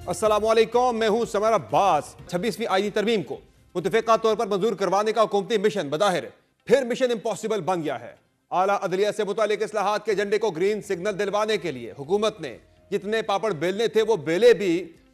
अस्सलामुअलैकुम, मैं हूं समर अब्बास। 26वीं आईनी तरमीम को मुतफ़िक़ा तौर पर मंजूर करवाने का हुकूमती मिशन बज़ाहिर फिर मिशन इम्पॉसिबल बन गया है। आला अदलिया से मुतालिक इस्लाहात के एजेंडे को ग्रीन सिग्नल दिलवाने के लिए हुकूमत ने जितने पापड़ बेलने थे वो बेले भी,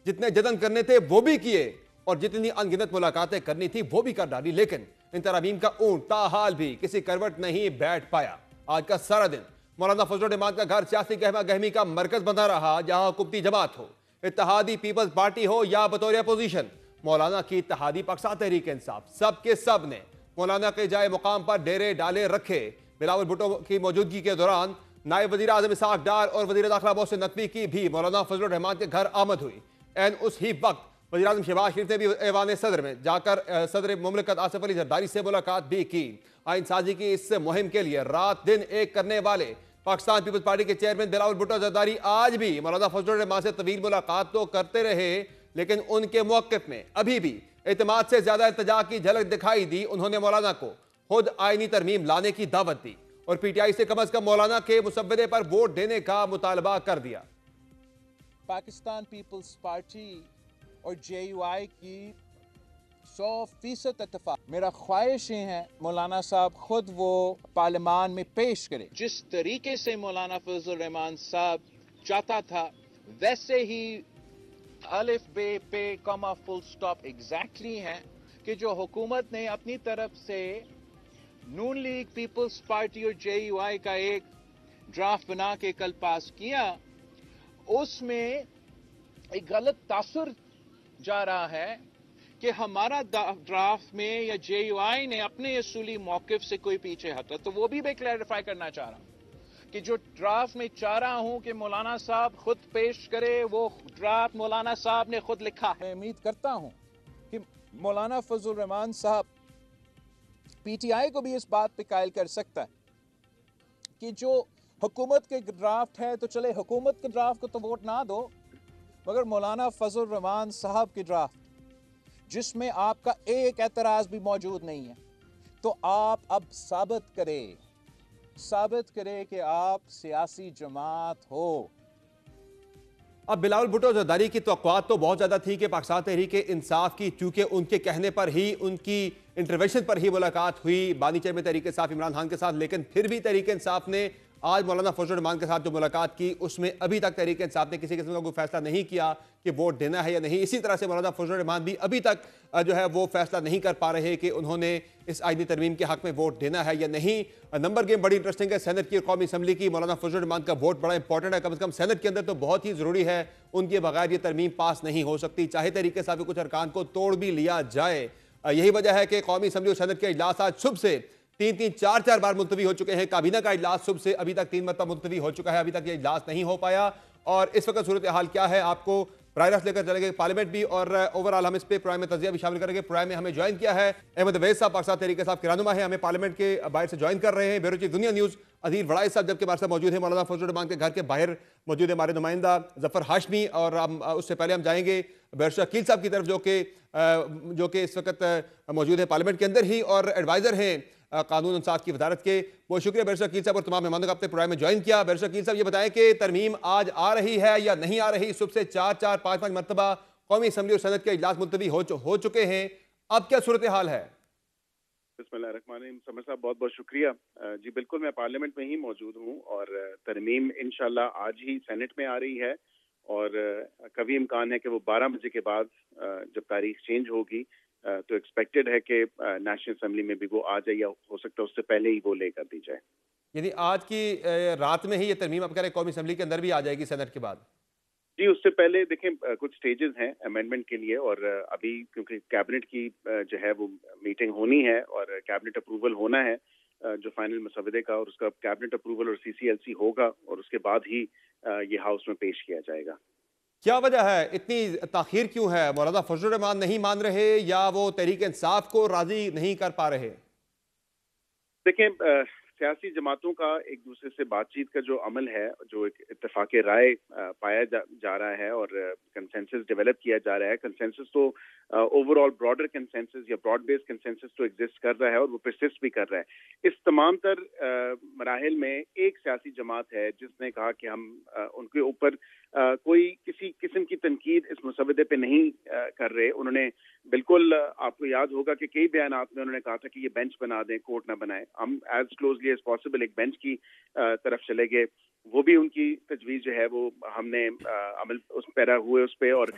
जितने जतन करने थे वो भी किए और जितनी अनगिनत मुलाकातें करनी थी वो भी कर डाली, लेकिन इन तरामीम का ऊंट ताहाल भी किसी करवट नहीं बैठ पाया। आज का सारा दिन मौलाना फजल रहमान का घर सियासी गहमा गहमी का मरकज बना रहा, जहां हुकूमती जमात हो, इत्तेहादी पीपल्स पार्टी हो या बतौर अपोजिशन मौलाना की इत्तेहादी पाकिस्तान तहरीक इंसाफ, सब के सब ने मौलाना के जाए मुकाम पर डेरे डाले रखे। बिलावल भुट्टो की मौजूदगी के दौरान नायब वजीर आजम इसहाक डार और वजीर दाखिला मोहसिन नकवी की भी मौलाना फजल रहमान के घर आमद हुई। एन उस ही वक्त वज़ीर आज़म शहबाज शरीफ ने भी ऐवान सदर में जाकर सदर मुमलिकत आसिफ अली जरदारी से मुलाकात भी की। आइन साजी की इस मुहिम के लिए रात दिन एक करने वाले पाकिस्तान पीपल्स पार्टी के चेयरमैन बिलावल भुट्टो जरदारी आज भी मौलाना फजल रहमान से तवील मुलाकात तो करते रहे, लेकिन उनके मौक़िफ़ में अभी भी एतमाद से ज्यादा इल्तिजा की झलक दिखाई दी। उन्होंने मौलाना को खुद आईनी तरमीम लाने की दावत दी और पीटीआई से कम अज कम मौलाना के मुसव्वदे पर वोट देने का मुतालबा कर दिया। पाकिस्तान पीपल्स पार्टी और JUI की 100% इत्तेफाक। मेरा ख्वाहिश ये है मौलाना साहब खुद वो पार्लियामान में पेश करें। जिस तरीके से मौलाना फजल रहमान साहब चाहता था वैसे ही अलिफ बे पे कॉमा फुल स्टॉप एग्जैक्टली है कि जो हुकूमत ने अपनी तरफ से नून लीग, पीपल्स पार्टी और JUI का एक ड्राफ्ट बना के कल पास किया, उसमें एक गलत तासुर जा रहा है कि हमारा ड्राफ्ट में या JUI ने अपने असूली मौकिफ से कोई पीछे हटा। तो वो भी मैं क्लैरिफाई करना चाह रहा हूं कि जो ड्राफ्ट में चाह रहा हूं कि मौलाना साहब खुद पेश करे, वो ड्राफ्ट मौलाना साहब ने खुद लिखा है। उम्मीद करता हूं कि मौलाना फजल रहमान साहब PTI को भी इस बात पे कायल कर सकता है कि जो हुकूमत के ड्राफ्ट है तो चले हुकूमत के ड्राफ्ट को तो वोट ना दो, मगर मौलाना फजल रहमान साहब की ड्राफ्ट जिसमें आपका एक एतराज भी मौजूद नहीं है, तो आप अब साबित करें कि आप सियासी जमात हो। अब बिलावल भुट्टो जरदारी की तवक्कुआत तो बहुत ज्यादा थी कि पाकिस्तान तहरीक इंसाफ की, चूंकि उनके कहने पर ही, उनकी इंटरवेंशन पर ही मुलाकात हुई बानी चेयरमैन तहरीक इंसाफ इमरान खान के साथ, लेकिन फिर भी तहरीक इंसाफ ने आज मौलाना फजल रहमान के साथ जो मुलाकात की उसमें अभी तक तहरीक इंसाफ ने किसी किस्म का कोई फैसला नहीं किया कि वोट देना है या नहीं। इसी तरह से मौलाना फजल रहमान भी अभी तक जो है वो फैसला नहीं कर पा रहे कि उन्होंने इस आईनी तरमीम के हक में वोट देना है या नहीं। नंबर गेम बड़ी इंटरेस्टिंग है, सेनेट की और कौमी असम्बली की। मौलाना फजल रहमान का वोट बड़ा इंपॉर्टेंट है, कम से कम सेनेट के अंदर तो बहुत ही जरूरी है, उनके बगैर ये तरमीम पास नहीं हो सकती, चाहे तहरीक इंसाफ के कुछ अरकान को तोड़ भी लिया जाए। यही वजह है कि कौमी असम्बली और सेनेट के इजलास आज सुबह से तीन चार बार मुलतवी हो चुके हैं। काबीना का इजलास सुबह से अभी तक 3 मरतबा मुलतवी हो चुका है, अभी तक ये इजलास नहीं हो पाया। और इस वक्त सूरत हाल क्या है आपको प्राइरस लेकर चलेंगे, पार्लियामेंट भी, और ओवरऑल हम इस पे प्रोग्राम में तजिया भी शामिल करेंगे। प्रोग्राम में हमें ज्वाइन किया है अहमद अवैस साहब, पाकिस्तान तहरीक इंसाफ के रहनुमा है, हमें पार्लियामेंट के बाहर से ज्वाइन कर रहे हैं। ब्यूरो चीफ दुनिया न्यूज़ अदील वड़ाई साहब जबकि हमारे साथ मौजूद है। मौलाना फजल रहमान के घर के बाहर मौजूद है हमारे नुमाइंदा जफर हाशमी, और हम उससे पहले हम जाएंगे बैरिस्टर अकील साहब की तरफ जो कि इस वक्त मौजूद है पार्लियामेंट के अंदर ही और एडवाइजर हैं कानून इंसाफ की वजारत के। बहुत शुक्रिया बैरिस्टर अकील साहब और तमाम मेहमानों का अपने प्रोग्राम में ज्वाइन किया। बैरिस्टर अकील साहब ये बताएं कि तरमीम आज आ रही है या नहीं आ रही? सुबह से 4-5 मरतबा कौमी असम्बली और सेनेट के इजलास मुलतवी हो चुके हैं, अब क्या सूरत हाल है? बिस्मिल्लाहिर्रहमानिर्रहीम। समर साहब बहुत बहुत शुक्रिया। जी बिल्कुल, मैं पार्लियामेंट में ही मौजूद हूँ और तरमीम इंशाल्लाह आज ही सेनेट में आ रही है और कभी इम्कान है कि वो 12 बजे के बाद जब तारीख चेंज होगी तो एक्सपेक्टेड है कि नेशनल असेंबली में भी वो आ जाए, या हो सकता है उससे पहले ही वो ले कर दी जाए। यानी आज की रात में ही ये तरमीम आप कह रहे हैं कौमी असम्बली के अंदर भी आ जाएगी सेनेट के बाद? जी, उससे पहले देखें कुछ स्टेजेस हैं अमेंडमेंट के लिए, और अभी क्योंकि कैबिनेट की जो है वो मीटिंग होनी है और कैबिनेट अप्रूवल होना है जो फाइनल मसवदे का, और उसका कैबिनेट अप्रूवल और CCLC होगा और उसके बाद ही ये हाउस में पेश किया जाएगा। क्या वजह है, इतनी ताखीर क्यों है? मौलाना फजल रहमान नहीं मान रहे या वो तहरीक इंसाफ को राजी नहीं कर पा रहे? देखें, सियासी जमातों का एक दूसरे से बातचीत का जो अमल है, जो एक इत्तेफाक राय पाया जा रहा है और कंसेंसस डेवलप किया जा रहा है। कंसेंसस तो ओवरऑल ब्रॉडर कंसेंसस या ब्रॉड बेस्ड कंसेंसस तो एग्जिस्ट कर रहा है और वो परसिस्ट भी कर रहा है। इस तमाम तर मराहिल में एक सियासी जमात है जिसने कहा कि हम उनके ऊपर कोई किसी किसी किस्म की तनकीद इस मुसवदे पे नहीं कर रहे। उन्होंने बिल्कुल, आपको याद होगा कि कई बयानात में उन्होंने कहा था कि ये बेंच बना दें, कोर्ट ना बनाए। हम एज क्लोजली एज पॉसिबल एक बेंच की तरफ चले गए। वो भी उनकी तजवीज़ जो है वो हमने अमल उस पैरा हुए उस पर, और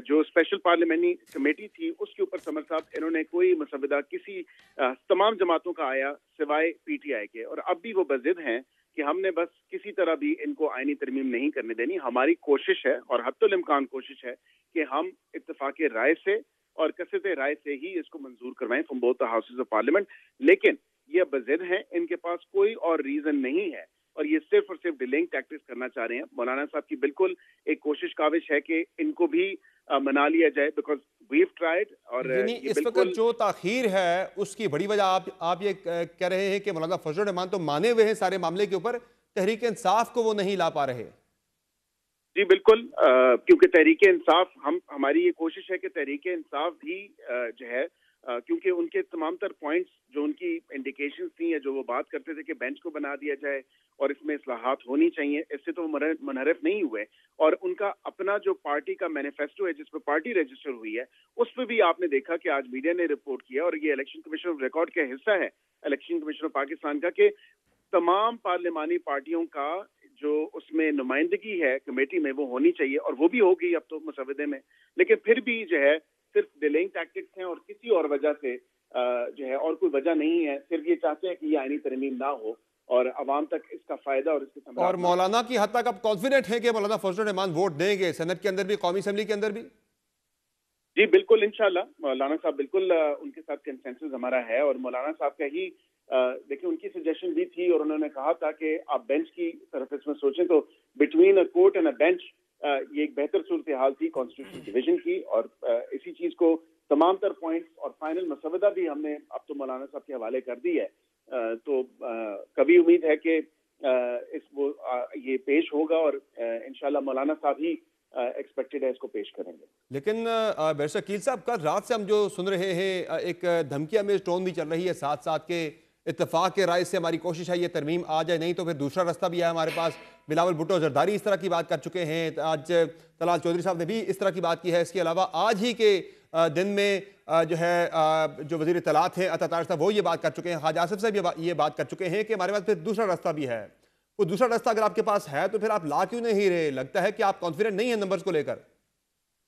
जो स्पेशल पार्लियामेंट्री कमेटी थी उसके ऊपर समर साहब इन्होंने कोई मसवदा किसी तमाम जमातों का आया सिवाय PTI के, और अब भी वो बज़िद हैं कि हमने बस किसी तरह भी इनको आईनी तरमीम नहीं करने देनी। हमारी कोशिश है और हत्तुल इम्कान कोशिश है कि हम इत्तफाक़ राय से और कसरत राय से ही इसको मंजूर करवाएं from both the houses of parliament. लेकिन ये बज़िद हैं, इनके पास कोई और रीजन नहीं है और ये सिर्फ और सिर्फ डिलेइंग टैक्टिक्स करना चाह रहे हैं। मौलाना साहब की बिल्कुल एक कोशिश काविश है कि इनको भी मना लिया जाए, बिकॉज वी हैव ट्राइड। और यानी इस वक्त जो ताखीर है उसकी बड़ी वजह आप ये कह रहे हैं कि मौलाना फजल रहमान तो माने हुए हैं सारे मामले के ऊपर, तहरीक इंसाफ को वो नहीं ला पा रहे। जी बिल्कुल, क्योंकि तहरीक इंसाफ हमारी ये कोशिश है कि तहरीक इंसाफ भी जो है, क्योंकि उनके तमाम तर पॉइंट्स जो उनकी इंडिकेशंस थी, या जो वो बात करते थे कि बेंच को बना दिया जाए और इसमें इस्लाहात होनी चाहिए, इससे तो वो मुनहरफ नहीं हुए। और उनका अपना जो पार्टी का मैनिफेस्टो है जिस पर पार्टी रजिस्टर हुई है, उस पर भी आपने देखा कि आज मीडिया ने रिपोर्ट किया, और ये इलेक्शन कमीशन ऑफ रिकॉर्ड का हिस्सा है इलेक्शन कमीशन ऑफ पाकिस्तान का, कि तमाम पार्लिमानी पार्टियों का जो उसमें नुमाइंदगी है कमेटी में वो होनी चाहिए, और वो भी होगी अब तो मुसवदे में। लेकिन फिर भी जो है सिर्फ डिलेइंग टैक्टिक्स हैं, और किसी और वजह से जो है, और कोई वजह नहीं है, सिर्फ ये चाहते हैं कि ये आईनी तरमीम ना हो और अवाम तक इसका फायदा और इसके और मौलाना की हद तक आप कॉन्फिडेंट हैं कि मौलाना फजल रहमान वोट देंगे सेनेट के अंदर भी, कौमी असेंबली के अंदर भी? जी बिल्कुल, इंशाल्लाह मौलाना साहब बिल्कुल, उनके साथ कंसेंसस हमारा है। और मौलाना साहब का ही देखिए उनकी सजेशन भी थी, और उन्होंने कहा था कि आप बेंच की तरफ इसमें सोचें, तो between a court and a bench ये एक बेहतर सूरत हाल थी कॉन्स्टिट्यूशन डिवीजन की। और इसी चीज को तमाम तर पॉइंट्स और फाइनल मसवदा भी हमने अब तो मौलाना साहब के हवाले कर दी है। तो कभी उम्मीद है कि ये पेश होगा, और इंशाल्लाह मौलाना साहब ही एक्सपेक्टेड है इसको पेश करेंगे। लेकिन बैरिस्टर शकील साहब, कल रात से हम जो सुन रहे हैं एक धमकियां में टोन भी चल रही है साथ साथ के इत्तेफाक के राय से हमारी कोशिश है ये तरमीम आ जाए, नहीं तो फिर दूसरा रास्ता भी है हमारे पास। बिलावल भुट्टो जरदारी इस तरह की बात कर चुके हैं, आज तलाल चौधरी साहब ने भी इस तरह की बात की है। इसके अलावा आज ही के दिन में जो है जो वज़ीर इत्तलात हैं अता तारिक साहब, वो ये बात कर चुके हैं। हाजी आसिफ साहब ये बात कर चुके हैं कि हमारे पास फिर दूसरा रास्ता भी है। वो दूसरा रास्ता अगर आपके पास है तो फिर आप ला क्यों नहीं रहे? लगता है कि आप कॉन्फिडेंट नहीं है नंबर्स को लेकर।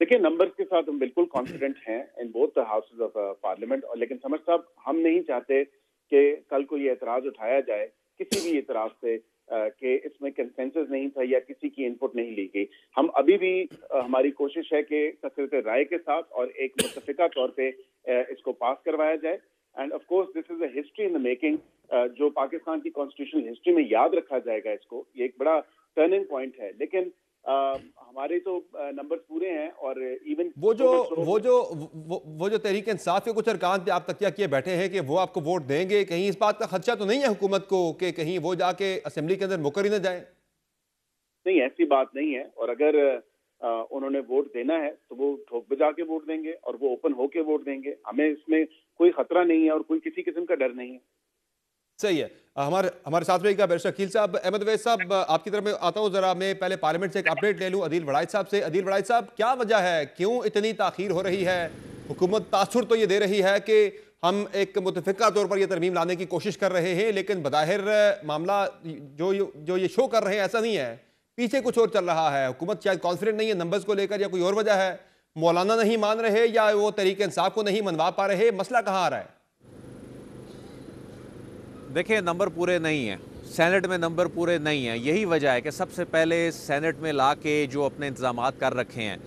देखिए, नंबर्स के साथ हम बिल्कुल कॉन्फिडेंट हैं in both the houses of parliament. और लेकिन समर साहब, हम नहीं चाहते कि कल को ये एतराज उठाया जाए किसी भी एतराज से कि इसमें कंसेंसस नहीं था या किसी की इनपुट नहीं ली गई। हम अभी भी हमारी कोशिश है कि कसरत राय के साथ और एक मुत्तफिका तौर पे इसको पास करवाया जाए। End of course this is a history in the making, जो पाकिस्तान की कॉन्स्टिट्यूशनल हिस्ट्री में याद रखा जाएगा इसको। ये एक बड़ा टर्निंग पॉइंट है। लेकिन हमारे तो नंबर पूरे हैं, और इवन वो जो तहरीक इंसाफ के कुछ अरकान पे आप तकिया किए बैठे हैं कि वो आपको वोट देंगे, कहीं इस बात का खदशा तो नहीं है हुकूमत को कि कहीं वो जाके असेंबली के अंदर मुकर ही न जाए? नहीं, ऐसी बात नहीं है। और अगर उन्होंने वोट देना है तो वो ठोक बजा के वोट देंगे और वो ओपन होके वोट देंगे। हमें इसमें कोई खतरा नहीं है और कोई किसी किस्म का डर नहीं है। सही है। हमारे साथ रहेगा बैरिस्टर शकील साहब। अहमद अवैस साहब, आपकी तरफ में आता हूँ, जरा मैं पहले पार्लियामेंट से एक अपडेट ले लूँ अदील वड़ाइच साहब से। अदील वड़ाइच साहब, क्या वजह है, क्यों इतनी ताखीर हो रही है? हुकूमत तासुर तो ये दे रही है कि हम एक मुतफिका तौर पर यह तरमीम लाने की कोशिश कर रहे हैं, लेकिन बज़ाहिर मामला जो ये शो कर रहे हैं ऐसा नहीं है, पीछे कुछ और चल रहा है। हुकूमत शायद कॉन्फिडेंट नहीं है नंबर्स को लेकर, या कोई और वजह है? मौलाना नहीं मान रहे या वो तरीके इंसाफ को नहीं मनवा पा रहे? मसला कहाँ आ रहा है? देखिए, नंबर पूरे नहीं हैं, सेनेट में नंबर पूरे नहीं हैं। यही वजह है कि सबसे पहले सेनेट में ला के जो अपने इंतजामात कर रखे हैं,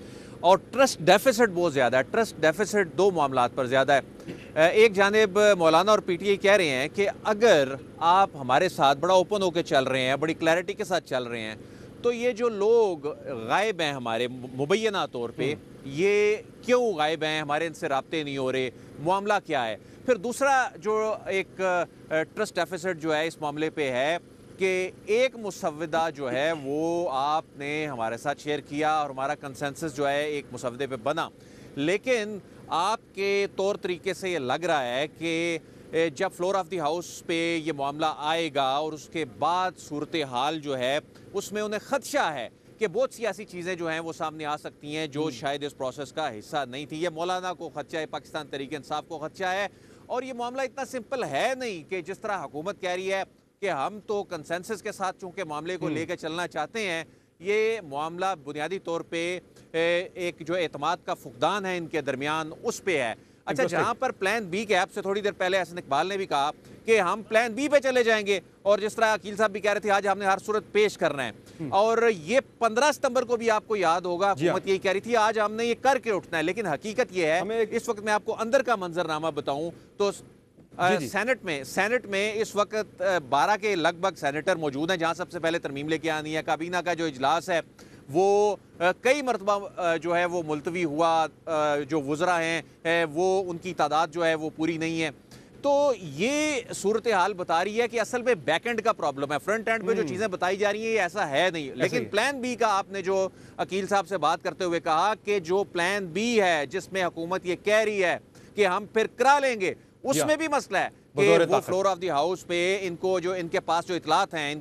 और ट्रस्ट डेफिसिट बहुत ज़्यादा है। ट्रस्ट डेफिसिट दो मामलात पर ज़्यादा है। एक जानिब मौलाना और PTI कह रहे हैं कि अगर आप हमारे साथ बड़ा ओपन होकर चल रहे हैं, बड़ी क्लैरिटी के साथ चल रहे हैं, तो ये जो लोग गायब हैं हमारे मुबैना तौर पे, ये क्यों गायब हैं, हमारे इनसे राब्ते नहीं हो रहे, मामला क्या है? फिर दूसरा जो एक ट्रस्ट डेफिसिट जो है इस मामले पे है कि एक मुसव्वदा जो है वो आपने हमारे साथ शेयर किया और हमारा कंसेंसस जो है एक मुसव्वदे पे बना, लेकिन आपके तौर तरीके से ये लग रहा है कि जब फ्लोर ऑफ द हाउस पे ये मामला आएगा और उसके बाद सूरत हाल जो है उसमें उन्हें खदशा है कि बहुत सी ऐसी चीज़ें जो हैं वो सामने आ सकती हैं जो शायद इस प्रोसेस का हिस्सा नहीं थी। ये मौलाना को खदशा है, पाकिस्तान तहरीक इंसाफ को खदशा है, और ये मामला इतना सिंपल है नहीं कि जिस तरह हुकूमत कह रही है कि हम तो कंसेंसस के साथ चूंकि मामले को लेकर चलना चाहते हैं। ये मामला बुनियादी तौर पे एक जो एतमाद का फुकदान है इनके दरमियान उस पे है। अच्छा, जहां पर प्लान बी के ऐप से थोड़ी देर पहले हसन इकबाल ने भी कहा कि हम प्लान बी पे चले जाएंगे, और जिस तरह अकील साहब भी कह रहे थे आज हमने हर सूरत पेश करना है, और ये 15 सितंबर को भी आपको याद होगा हुकूमत यही कह रही थी आज हमने ये करके उठना है। लेकिन हकीकत ये है, इस वक्त मैं आपको अंदर का मंजरनामा बताऊं तो सेनेट में इस वक्त 12 के लगभग सेनेटर मौजूद हैं, जहां सबसे पहले तरमीम लेके आनी है। काबीना का जो इजलास है वो कई मरतबा जो है वो मुलतवी हुआ, जो वुज़रा हैं वो उनकी तादाद जो है वो पूरी नहीं है। तो ये सूरत हाल बता रही है कि असल में बैक एंड का प्रॉब्लम है, फ्रंट एंड पे जो चीज़ें बताई जा रही हैं ये ऐसा है नहीं। लेकिन प्लान बी का आपने जो अकील साहब से बात करते हुए कहा कि जो प्लान बी है जिसमें हुकूमत ये कह रही है कि हम फिर करा लेंगे, उसमें भी मसला है कि वो फ्लोर ऑफ द हाउस पे इनको जो इनके पास जो इतलात हैं,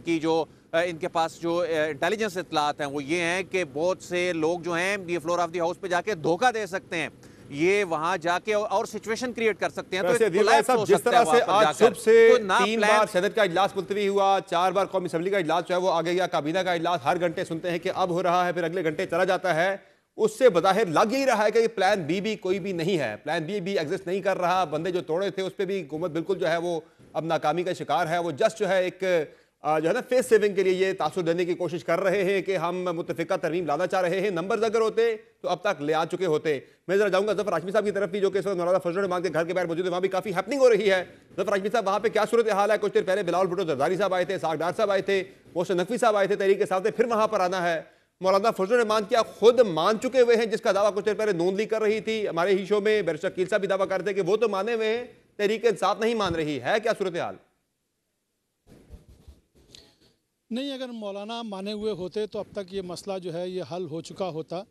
इनके पास जो इंटेलिजेंस इतलात हैं वो ये हैं कि बहुत से लोग जो हैं ये फ्लोर ऑफ द हाउस पे जाके धोखा दे सकते हैं, ये वहां जाके और सिचुएशन क्रिएट कर सकते हैं। तो जिस तरह से आज सुबह से 3 बार सेनेट का इजलास मुलतवी हुआ, 4 बार कौमी असेंबली का इजलास जो है वो आगे गया, काबीना का इजलास हर घंटे सुनते हैं कि अब हो रहा है, फिर अगले घंटे चला जाता है, उससे बज़ाहिर लग ही रहा है कि प्लान बी भी कोई भी नहीं है, प्लान बी भी एग्जिस्ट नहीं कर रहा। बंदे जो तोड़े थे उस पर भी हुकूमत बिल्कुल जो है वो अब नाकामी का शिकार है। वो जस्ट जो है एक जो है ना फेस सेविंग के लिए ये तासुर देने की कोशिश कर रहे हैं कि हम मुतफिका तरमीम लाना चाह रहे हैं। नंबर्स अगर होते तो अब तक ले आ चुके होते। मैं जरा जाऊंगा जफर हाशमी साहब की तरफ भी, जो कि इस वक्त मौलाना फजल रहमान के घर के बाहर मौजूद है, वहाँ भी काफी हैपनिंग हो रही है। जफर हाशमी साहब, वहाँ पे क्या सूरत हाल है? कुछ देर पहले बिलावल भुट्टो जरदारी साहब आए थे, सागडार साहब आए थे, मोहसिन नकवी साहब आए थे तहरीक के साथ, फिर वहाँ पर आना है। मौलाना फजल रहमान क्या खुद मान चुके हुए हैं, जिसका दावा कुछ देर पहले नून लीग कर रही थी हमारे ही शो में, बैरिस्टर अकील साहब भी दावा करते हैं कि वो तो माने हुए हैं, तहरीक इंसाफ नहीं मान रही है। क्या सूरत हाल? नहीं, अगर मौलाना माने हुए होते तो अब तक ये मसला जो है ये हल हो चुका होता।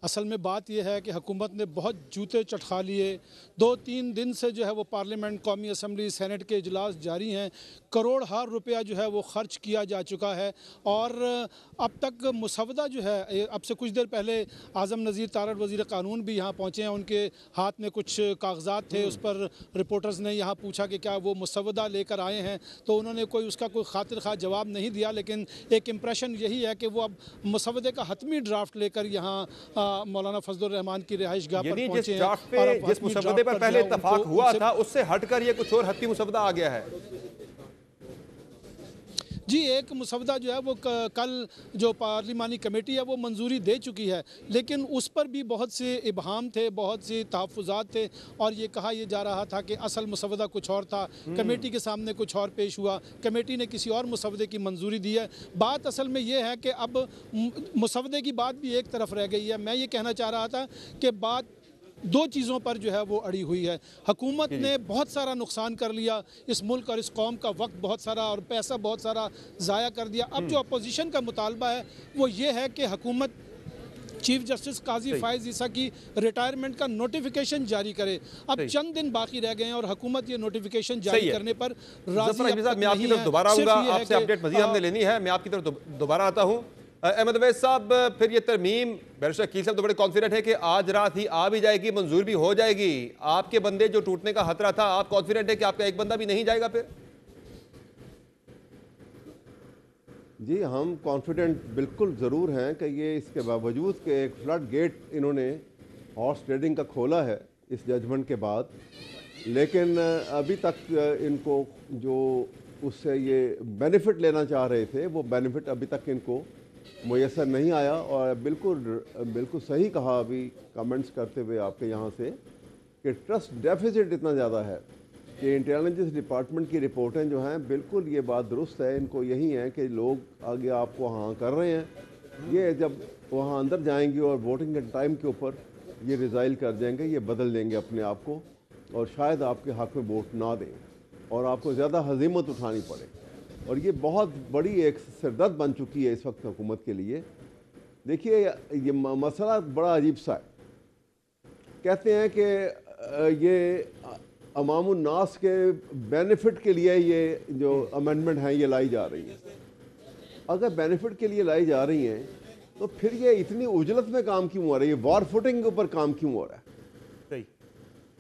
असल में बात यह है कि हुकूमत ने बहुत जूते चटखा लिए। 2-3 दिन से जो है वो पार्लियामेंट, कौमी असम्बली, सेनेट के इजलास जारी हैं। करोड़ हार रुपया जो है वो खर्च किया जा चुका है, और अब तक मुसवदा जो है, अब से कुछ देर पहले आज़म नज़ीर तारड़ वज़ीर क़ानून भी यहाँ पहुँचे हैं, उनके हाथ में कुछ कागजात थे, उस पर रिपोर्टर्स ने यहाँ पूछा कि क्या वो मुसवदा लेकर आए हैं, तो उन्होंने उसका कोई खातिर खा जवाब नहीं दिया। लेकिन एक इम्प्रेशन यही है कि वो अब मुसवदे का हतमी ड्राफ्ट लेकर यहाँ मौलाना फजलुर रहमान की रिहाइशगाह पर पहुंचे हैं। जिस मुसवदे पर पहले इत्तफाक हुआ था उससे हटकर ये कुछ और हतमी मुसवदा आ गया है। जी, एक मुसवदा जो है वो कल जो पार्लिमानी कमेटी है वो मंजूरी दे चुकी है, लेकिन उस पर भी बहुत से इबहाम थे, बहुत से तहफ़्फ़ुज़ात थे, और ये कहा यह जा रहा था कि असल मुसवदा कुछ और था, कमेटी के सामने कुछ और पेश हुआ, कमेटी ने किसी और मुसवदे की मंजूरी दी है। बात असल में ये है कि अब मुसवदे की बात भी एक तरफ रह गई है। मैं ये कहना चाह रहा था कि बात 2 चीज़ों पर जो है वो अड़ी हुई है। हुकूमत ने बहुत सारा नुकसान कर लिया, इस मुल्क और इस कौम का वक्त बहुत सारा और पैसा बहुत सारा ज़ाया कर दिया। अब जो अपोजिशन का मुतालबा है वो ये है कि हुकूमत चीफ जस्टिस काजी फायज़ ईसा की रिटायरमेंट का नोटिफिकेशन जारी करे। अब चंद दिन बाकी रह गए हैं और हुकूमत ये नोटिफिकेशन जारी करने पर राज़ी नहीं है। मैं आपकी तरफ दोबारा आऊँगा, आपसे अपडेट मज़ीद हमने लेनी है। मैं आपकी तरफ दोबारा आता हूँ। अहमद अवैस साहब, फिर ये तरमीम बैरिस्टर अकील साहब तो बड़े कॉन्फिडेंट है कि आज रात ही आ भी जाएगी, मंजूर भी हो जाएगी। आपके बंदे जो टूटने का खतरा था, आप कॉन्फिडेंट है कि आपका एक बंदा भी नहीं जाएगा फिर? जी, हम कॉन्फिडेंट बिल्कुल ज़रूर हैं कि ये इसके बावजूद कि एक फ्लड गेट इन्होंने हॉर्स ट्रेडिंग का खोला है इस जजमेंट के बाद, लेकिन अभी तक इनको जो उससे ये बेनिफिट लेना चाह रहे थे वो बेनिफिट अभी तक इनको मुयसर नहीं आया। और बिल्कुल सही कहा अभी कमेंट्स करते हुए आपके यहाँ से कि ट्रस्ट डेफिसिट इतना ज़्यादा है कि इंटेलिजेंस डिपार्टमेंट की रिपोर्टें जो हैं बिल्कुल ये बात दुरुस्त है। इनको यही है कि लोग आगे आपको हाँ कर रहे हैं, ये जब वहाँ अंदर जाएंगे और वोटिंग के टाइम के ऊपर ये रिज़ाइल कर जाएंगे, ये बदल देंगे अपने आप को और शायद आपके हक़ में वोट ना दें और आपको ज़्यादा हज़ीमत उठानी पड़े। और ये बहुत बड़ी एक सिरदर्द बन चुकी है इस वक्त हुकूमत के लिए। देखिए, ये मसला बड़ा अजीब सा है। कहते हैं कि ये अवामुन्नास के बेनिफिट के लिए ये जो अमेंडमेंट हैं ये लाई जा रही हैं। अगर बेनिफिट के लिए लाई जा रही हैं तो फिर ये इतनी उजलत में काम क्यों हो रहा है, ये वॉर फुटिंग के ऊपर काम क्यों हो रहा है? सही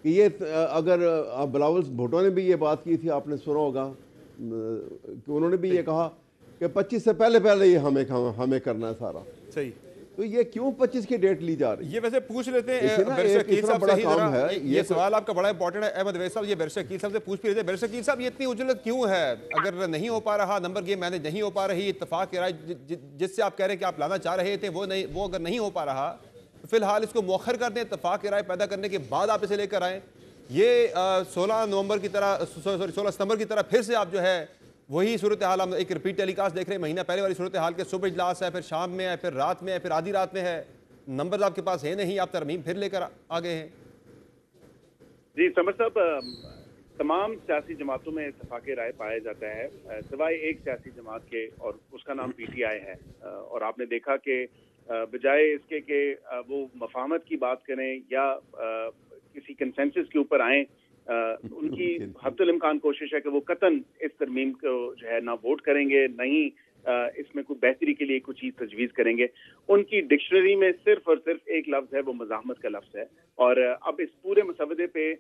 कि ये अगर बिलावल भुट्टो ने भी ये बात की थी, आपने सुना होगा कि उन्होंने भी ये कहा कि 25 से पहले पहले ये हमें करना है सारा। सही। तो ये क्यों 25 की डेट ली जा रही है? ये वैसे पूछ लेते हैं देखिए ना, बैरिस्टर एक कील इतना साहब बड़ा से ही काम जरा, है, ये सवाल आपका बड़ा इंपॉर्टेंट है अहमद वैस साहब, ये बैरिस्टर कील साहब से पूछ भी लेते हैं। बैरिस्टर कील साहब, ये इतनी उजलत क्यों है? अगर नहीं हो पा रहा, नंबर गेम मैनेज नहीं हो पा रही, इत्तेफाक की राय जिससे आप कह रहे हैं कि आप लाना चाह रहे थे वो अगर नहीं हो पा रहा, तो फिलहाल इसको मौखर कर दें, इत्तेफाक की राय पैदा करने के बाद आप इसे लेकर आएँ। ये 16 नवंबर की तरह, सॉरी 16 सितंबर की तरह फिर से आप जो है वही सूरत हाल, हम एक रिपीट टेलीकास्ट देख रहे हैं, महीना पहले वाली सूरत हाल के सुबह इजलास है, फिर शाम में है, फिर रात में है, फिर आधी रात में है, नंबर आपके पास है नहीं, आप तरमीम फिर लेकर आ गए हैं। जी समर साहब, तमाम सियासी जमातों में इत्तेफाक राय पाया जाता है सिवाय एक सियासी जमात के, और उसका नाम पीटीआई है। और आपने देखा कि बजाय इसके कि वो मफाहमत की बात करें या किसी कंसेंसस के ऊपर आए, उनकी हद्दुल इम्कान कोशिश है कि वो कतन इस तरमीम को जो है ना वोट करेंगे, नहीं इसमें कोई बेहतरी के लिए कुछ चीज तजवीज करेंगे। उनकी डिक्शनरी में सिर्फ और सिर्फ एक लफ्ज है, वो मज़ाहमत का लफ्ज है। और अब इस पूरे मसवदे पे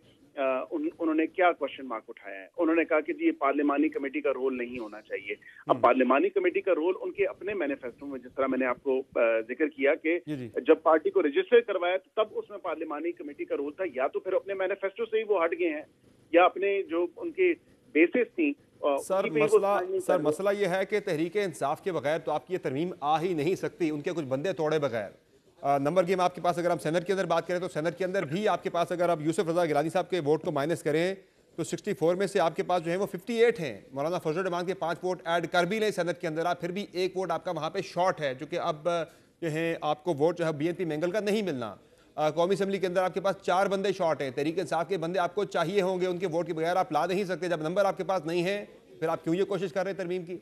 उन्होंने क्या क्वेश्चन मार्क उठाया है? उन्होंने कहा कि जी ये पार्लिमानी कमेटी का रोल नहीं होना चाहिए। अब पार्लिमानी कमेटी का रोल उनके अपने मैनिफेस्टो में, जिस तरह मैंने आपको जिक्र किया कि जब पार्टी को रजिस्टर करवाया तो तब उसमें पार्लिमानी कमेटी का रोल था, या तो फिर अपने मैनिफेस्टो से ही वो हट गए हैं, या अपने जो उनके बेसिस थी। सर मसला ये है कि तहरीक इंसाफ के बगैर तो आपकी ये तरमीम आ ही नहीं सकती, उनके कुछ बंदे तोड़े बगैर। नंबर गेम आपके पास, अगर हम सेनेट के अंदर बात करें तो सेनेट के अंदर भी आपके पास, अगर आप यूसुफ रजा गिलानी साहब के वोट को माइनस करें तो 64 में से आपके पास जो है वो 58 हैं। मौलाना फजल रहमान के 5 वोट ऐड कर भी लें सेनेट के अंदर आप, फिर भी एक वोट आपका वहाँ पे शॉर्ट है, जो कि अब जो है आपको वोट जो है बीएनपी मैंगल का नहीं मिलना। कौमी असम्बली के अंदर आपके पास 4 बंदे शॉर्ट हैं, तहरीक इंसाफ के बंदे आपको चाहिए होंगे, उनके वोट के बगैर आप ला नहीं सकते। जब नंबर आपके पास नहीं है फिर आप क्यों ये कोशिश कर रहे हैं तरमीम की?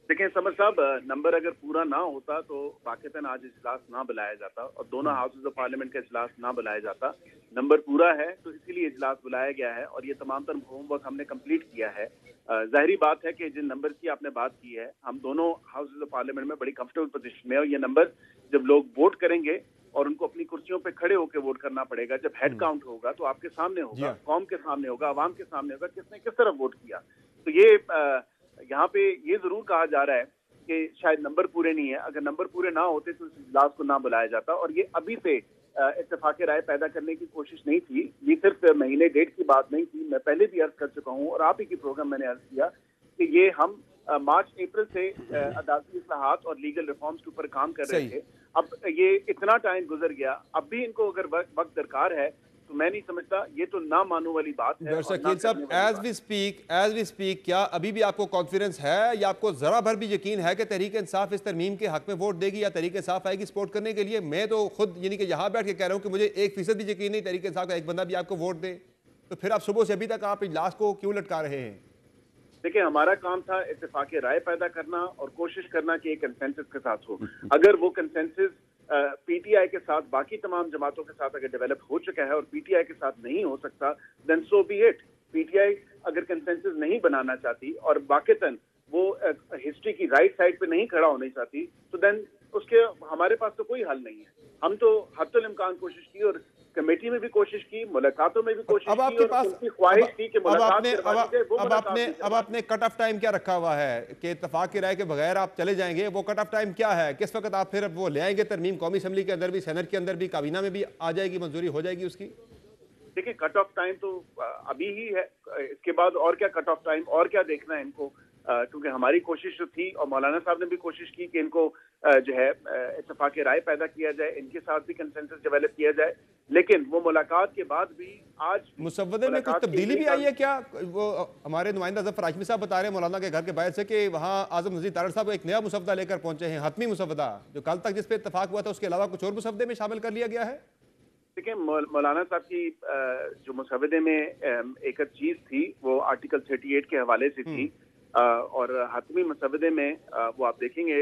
देखें समर साहब, नंबर अगर पूरा ना होता तो वाक़तन आज इजलास ना बुलाया जाता और दोनों हाउसेज ऑफ पार्लियामेंट का इजलास ना बुलाया जाता। नंबर पूरा है तो इसीलिए इजलास बुलाया गया है और ये तमाम तर होमवर्क हमने कंप्लीट किया है। जाहिर बात है कि जिन नंबर की आपने बात की है, हम दोनों हाउसेज ऑफ पार्लियामेंट में बड़ी कंफर्टेबल पोजीशन में, और ये नंबर जब लोग वोट करेंगे और उनको अपनी कुर्सियों पे खड़े होकर वोट करना पड़ेगा, जब हेड काउंट होगा तो आपके सामने होगा, कौम के सामने होगा, आवाम के सामने होगा किसने किस तरफ वोट किया। तो ये यहाँ पे ये जरूर कहा जा रहा है कि शायद नंबर पूरे नहीं है। अगर नंबर पूरे ना होते तो इस इजलास को ना बुलाया जाता। और ये अभी से इत्तेफाक राय पैदा करने की कोशिश नहीं थी, ये सिर्फ महीने डेढ़ की बात नहीं थी। मैं पहले भी अर्ज कर चुका हूँ और आप ही की प्रोग्राम मैंने अर्ज किया कि ये हम मार्च अप्रैल से अदालती इस्लाहात और लीगल रिफॉर्म्स के ऊपर काम कर रहे थे। अब ये इतना टाइम गुजर गया, अब भी इनको अगर वक्त दरकार है तो मैं नहीं समझता, ये तो ना मानने वाली बात है। एज वी स्पीक क्या अभी भी आपको कॉन्फिडेंस है या आपको जरा भर भी यकीन है कि तहरीक इंसाफ इस तरमीम के हक में वोट देगी या तहरीक इंसाफ आएगी सपोर्ट करने के लिए? मैं तो खुद यानी कि यहाँ बैठ के कह रहा हूँ कि मुझे 1% भी यकीन नहीं तहरीक इंसाफ का एक बंदा भी आपको वोट दे, तो फिर आप सुबह से अभी तक आप इजलास को क्यों लटका रहे हैं? देखिए, हमारा काम था इत्तेफाक राय पैदा करना और कोशिश करना कि एक कंसेंसस के साथ हो। अगर वो कंसेंसस पीटीआई के साथ, बाकी तमाम जमातों के साथ अगर डेवलप हो चुका है और पीटीआई के साथ नहीं हो सकता, then so be it. PTI अगर कंसेंसस नहीं बनाना चाहती और वाकईतन वो हिस्ट्री की राइट साइड पे नहीं खड़ा होना चाहती, तो देन उसके हमारे पास तो कोई हल नहीं है। हम तो हद्दुल इम्कान कोशिश की और कमेटी में भी कोशिश की, मुलाकातों में भी कोशिश की, और उनकी ख्वाहिश थी कि अब आपने कट ऑफ टाइम क्या रखा हुआ है कि इत्तेफाक की राय के बगैर आप चले जाएंगे? वो कट ऑफ टाइम क्या है? किस वक्त आप फिर वो ले आएंगे तरमीम? कौमी असम्बली के अंदर भी, सेनेट के अंदर भी, काबीना में भी आ जाएगी, मंजूरी हो जाएगी उसकी? देखिए, कट ऑफ टाइम तो अभी ही है, इसके बाद और क्या कट ऑफ टाइम, और क्या देखना है इनको? क्योंकि हमारी कोशिश जो थी और मौलाना साहब ने भी कोशिश की कि इनको जो है इत्तेफाक राय पैदा किया जाए, इनके साथ भी कंसेंसस डेवलप किया जाए, लेकिन वो मुलाकात के बाद भी आज मुसव्वदे में कुछ तब्दीली भी आई है क्या? वो हमारे नुमाइंदा जफर हाशमी साहब बता रहे हैं मौलाना के घर के बाहर से कि वहाँ आजम नज़ीर तारड़ साहब एक नया मुसव्वदा लेकर पहुंचे हैं, हतमी मुसव्वदा, जो कल तक जिस पे इत्तेफाक हुआ था उसके अलावा कुछ और मुसव्वदे में शामिल कर लिया गया है। देखिए, मौलाना साहब की जो मुसव्वदे में एक चीज थी वो आर्टिकल 38 के हवाले से थी, और हतमी मुसव्वदे में वो आप देखेंगे,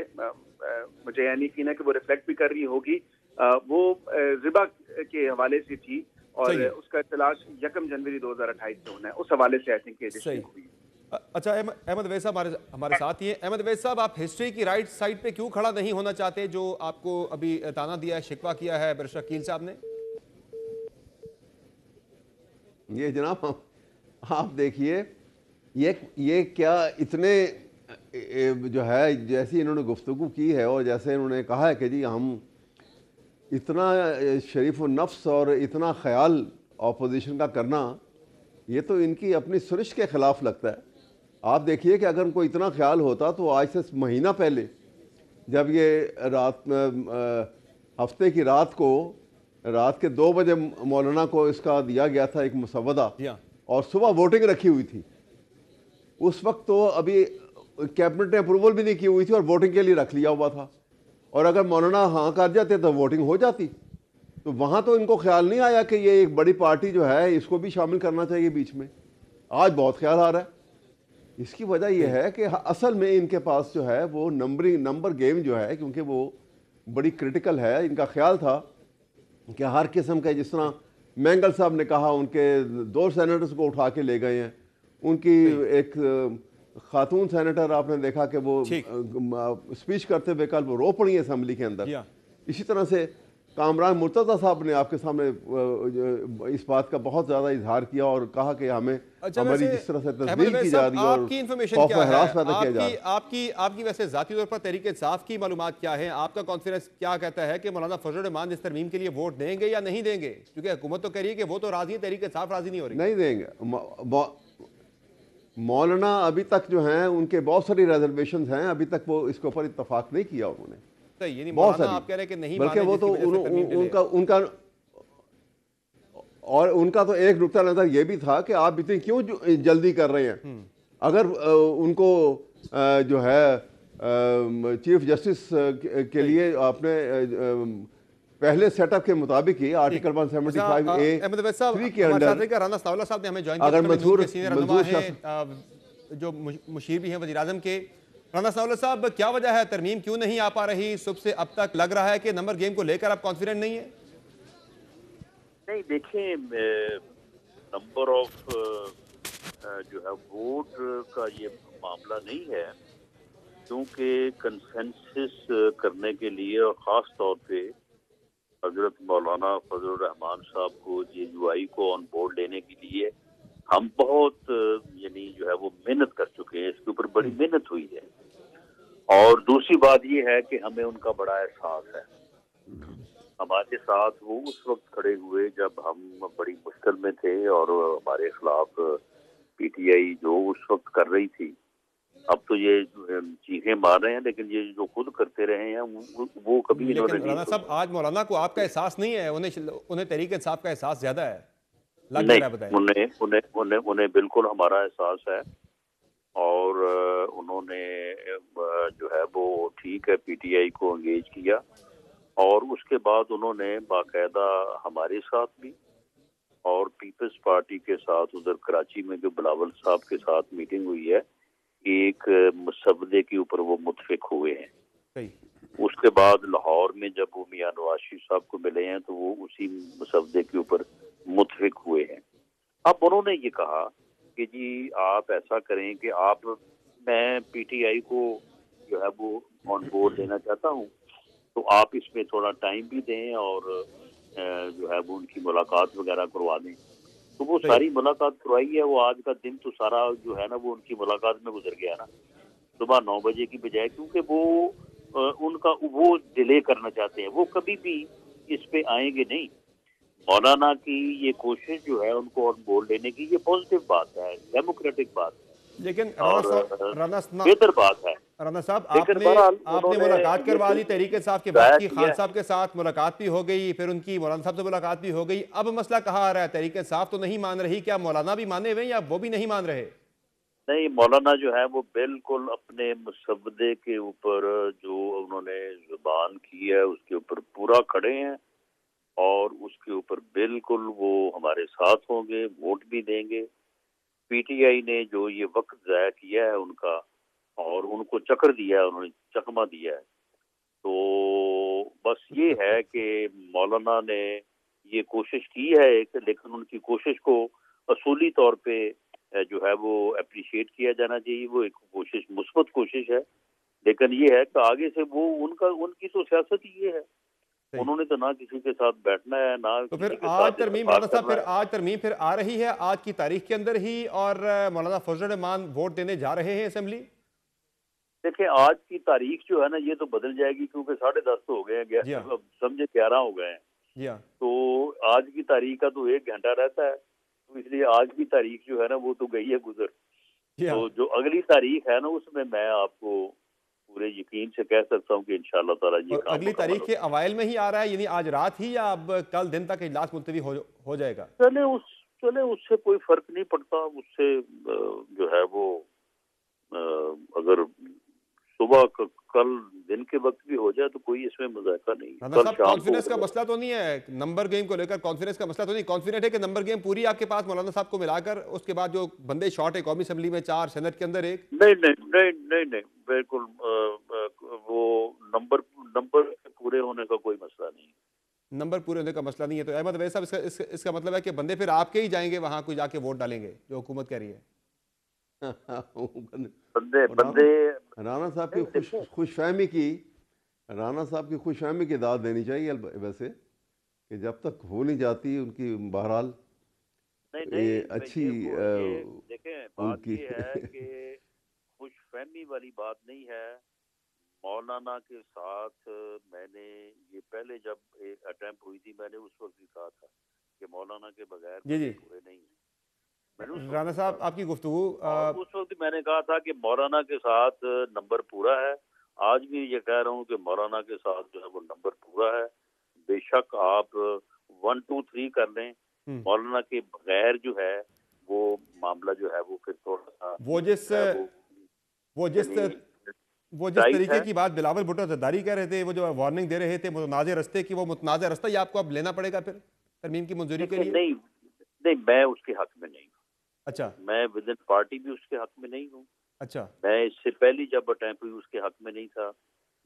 मुझे यानी यकीन है कि वो रिफ्लेक्ट भी कर रही होगी, वो रिबा के हवाले से थी और उसका इतलाश 1 जनवरी 2028 से होना है, उस हवाले से आई थिंक एडिशन हुई। अच्छा, अहमद वैद साहब हमारे साथ ही हैं। अहमद वैद साहब, आप हिस्ट्री की राइट साइड पे क्यों खड़ा नहीं होना चाहते, जो आपको अभी ताना दिया है, शिकवा किया है बैरिस्टर अकील साहब ने? ये जनाब, आप देखिए, ये क्या इतने जो है, जैसी इन्होंने गुफ्तगू की है और जैसे इन्होंने कहा है कि जी हम इतना शरीफ नफ्स और इतना ख्याल ऑपोजिशन का करना, ये तो इनकी अपनी सुरिश के ख़िलाफ़ लगता है। आप देखिए कि अगर उनको इतना ख्याल होता तो आज से महीना पहले, जब ये हफ्ते की रात के 2 बजे मौलाना को इसका दिया गया था एक मुसवदा, और सुबह वोटिंग रखी हुई थी, उस वक्त तो अभी कैबिनेट ने अप्रूवल भी नहीं की हुई थी और वोटिंग के लिए रख लिया हुआ था। और अगर मौलाना हाँ कर जाते तो वोटिंग हो जाती। तो वहाँ तो इनको ख्याल नहीं आया कि ये एक बड़ी पार्टी जो है इसको भी शामिल करना चाहिए बीच में। आज बहुत ख्याल आ रहा है। इसकी वजह यह है कि असल में इनके पास जो है वो नंबर गेम जो है, क्योंकि वो बड़ी क्रिटिकल है। इनका ख्याल था कि हर किस्म का, जिस तरह मैंगल साहब ने कहा, उनके 2 सेनेटर्स को उठा के ले गए हैं। उनकी एक खातून सेनेटर आपने देखा कि वो स्पीच करते हुए कल वो रो पड़ी है असेंबली के अंदर। इसी तरह से कामरान मुर्तज़ा साहब ने आपके सामने इस बात का बहुत ज़्यादा इजहार किया और कहा कि हमें हमारी जिस तरह से तस्दील की जा रही है और आपकी इन्फॉर्मेशन क्या है, पैदा किया जा रहा है। आपकी वैसे जाती तौर पर तहरीक इंसाफ की मालूमात क्या है? आपका कॉन्फिडेंस क्या कहता है कि मौलाना फजल रहमान इस तरमीम के लिए वोट देंगे या नहीं देंगे? क्योंकि हुकूमत तो कह रही है कि वो तो राजी है, तहरीक इंसाफ राजी नहीं हो रही। नहीं देंगे। मौलाना अभी तक जो हैं उनके बहुत सारी रिजर्वेशन हैं, अभी तक वो इसके ऊपर इत्तफाक नहीं किया उन्होंने। ये नहीं बहुत सारी, आप कह रहे हैं कि नहीं, बल्कि वो तो उनका तो एक नुक्ता नजर ये भी था कि आप इतनी क्यों जल्दी कर रहे हैं। अगर उनको जो है चीफ जस्टिस के लिए आपने पहले सेटअप के मुताबिक ही आर्टिकल 175A के अंडर, राना सावला साहब ने हमें ज्वाइन किया, जो मुशीर भी हैं वज़ीर आज़म के। राना सावला साहब, क्या वजह है, तरमीम क्यों नहीं आ पा रही? सुबह से अब तक लग रहा है कि नंबर गेम को लेकर आप कॉन्फिडेंट नहीं है? नहीं, देखें, नंबर ऑफ जो है वोट का ये मामला नहीं है, क्योंकि कंसेंसस करने के लिए और ख़ास तौर पे हजरत मौलाना फजल रहमान साहब को JUI को ऑन बोर्ड लेने के लिए हम बहुत यानी जो है वो मेहनत कर चुके हैं। इसके ऊपर बड़ी मेहनत हुई है। और दूसरी बात ये है कि हमें उनका बड़ा एहसास है। हमारे साथ वो उस वक्त खड़े हुए जब हम बड़ी मुश्किल में थे और हमारे खिलाफ PTI जो उस वक्त कर रही थी। अब तो ये चीखें मार रहे हैं, लेकिन ये जो खुद करते रहे हैं वो कभी इन्होंने नहीं। राना साहब, आज मौलाना को आपका एहसास नहीं है, उन्हें तहरीक इंसाफ का एहसास ज्यादा है? नहीं, उन्हें बिल्कुल हमारा एहसास है। और उन्होंने जो है वो ठीक है PTI को एंगेज किया, और उसके बाद उन्होंने बाकायदा हमारे साथ भी और पीपल्स पार्टी के साथ उधर कराची में जो बिलावल साहब के साथ मीटिंग हुई है, एक मसवदे के ऊपर वो मुत्फिक हुए हैं। उसके बाद लाहौर में जब वो मियां नवाज शरीफ साहब को मिले हैं तो वो उसी मसवदे के ऊपर मुत्फिक हुए हैं। अब उन्होंने ये कहा कि जी आप ऐसा करें कि मैं PTI को जो है वो ऑन बोर्ड लेना चाहता हूँ, तो आप इसमें थोड़ा टाइम भी दें और जो है वो उनकी मुलाकात वगैरह करवा दें। तो वो सारी मुलाकात करवाई है। वो आज का दिन तो सारा जो है ना वो उनकी मुलाकात में गुजर गया ना, सुबह 9 बजे की बजाय, क्योंकि वो डिले करना चाहते हैं। वो कभी भी इस पे आएंगे नहीं। मौलाना की ये कोशिश जो है उनको ऑन बोर्ड लेने की, ये पॉजिटिव बात है, डेमोक्रेटिक बात है, लेकिन बेहतर बात है। राना साहब, आपने मुलाकात करवा दी तहरीक इंसाफ के बाद की, खान साहब के साथ मुलाकात भी हो गई, फिर उनकी मौलाना साहब से मुलाकात भी हो गई। अब मसला कहाँ आ रहा है? तहरीक इंसाफ तो नहीं मान रही, क्या मौलाना भी माने हुए या वो भी नहीं मान रहे? नहीं, मौलाना जो है वो बिल्कुल अपने मुसवदे के ऊपर जो उन्होंने जुबान की है उसके ऊपर पूरा खड़े हैं, और उसके ऊपर बिल्कुल वो हमारे साथ होंगे, वोट भी देंगे। PTI ने जो ये वक्त ज़ाया किया है उनका, और उनको चक्कर दिया है, उन्होंने चकमा दिया है, तो बस ये है कि मौलाना ने ये कोशिश की है एक, लेकिन उनकी कोशिश को असूली तौर पे जो है वो अप्रिशिएट किया जाना चाहिए। वो एक कोशिश, मुस्बत कोशिश है, लेकिन ये है कि आगे से वो उनकी तो सियासत ही ये है, उन्होंने तो ना किसी के साथ बैठना है ना तो किसी फिर के आज साथ तरमीम इत्तेफाक मौलाना साहब, करना फिर है। आज तरमीम फिर आ रही है आज की तारीख के अंदर ही, और मौलाना फजल रहमान वोट देने जा रहे हैं असेंबली। देखिए आज की तारीख जो है ना ये तो बदल जाएगी, क्योंकि 10:30 तो हो गए हैं, जी हाँ। अब समझे 11 हो गए हैं। जी हाँ। तो आज की तारीख का तो 1 घंटा रहता है, तो इसलिए आज की तारीख जो है ना वो तो गई है गुजर। जी हाँ। तो जो अगली तारीख है ना उसमें मैं आपको पूरे यकीन से कह सकता हूँ कि इंशाअल्लाह ताला ये और काम अगली मुकम्मल तारीख हो। के अवाइल में ही आ रहा है, यानी आज रात ही, या अब कल दिन तक इजलास मुलतवी हो जाएगा। चले उससे कोई फर्क नहीं पड़ता, उससे जो है वो अगर सुबह कल दिन के वक्त भी हो जाए तो कोई इसमें मजाका नहीं है। राना कल साहब, शाम को कॉन्फिडेंस का होगा। मसला तो नहीं है नंबर गेम को लेकर? कॉन्फिडेंस का मसला तो नहीं? कॉन्फिडेंट है कि नंबर गेम पूरी आपके पास मौलाना साहब को मिलाकर, उसके बाद जो बंदे शॉर्ट है कौमी असेंबली में 4, सेनेट के अंदर 1? नहीं नहीं नहीं नहीं नहीं, बिल्कुल वो नंबर नंबर पूरे होने का कोई मसला नहीं। नंबर पूरे होने का मसला नहीं है। तो अहमद अवैस साहब, इसका मतलब है कि बंदे फिर आपके ही जाएंगे वहां, कोई जाके वोट डालेंगे जो हुकूमत कह रही है। बंदे बंदे राना साहब की खुशफहमी की राना साहब की खुशफहमी की दाद देनी चाहिए वैसे, कि जब तक हो नहीं जाती उनकी बहरहाल नहीं ये अच्छी देखें बात ये है कि खुशफहमी वाली बात नहीं है। मौलाना के साथ मैंने ये पहले जब एक अटेम्प्ट हुई थी, मैंने उस वक्त भी कहा था कि मौलाना के बगैर जी पूरे नहीं है। राना साहब, आपकी गुफ्तगू उस वक्त मैंने कहा था कि मौलाना के साथ नंबर पूरा है। आज भी ये कह रहा हूँ कि मौलाना के साथ जो है वो नंबर पूरा है। बेशक आप 1 2 3 कर लें, मौलाना के बगैर जो है वो मामला जो है वो फिर थोड़ा सा वो जिस तरीके की बात बिलावल भुट्टो जरदारी कह रहे थे, वो जो वार्निंग दे रहे थे मुतनाज़ रस्ते की, वो मुतनाज़ रास्ता ही आपको अब लेना पड़ेगा फिर तरमीम की मंजूरी के लिए? नहीं, मैं उसके हक में नहीं हूँ। अच्छा। मैं विद इन पार्टी भी उसके हक में नहीं हूँ। अच्छा। मैं इससे पहले जब अटैम्प्ट हुई उसके हक में नहीं था।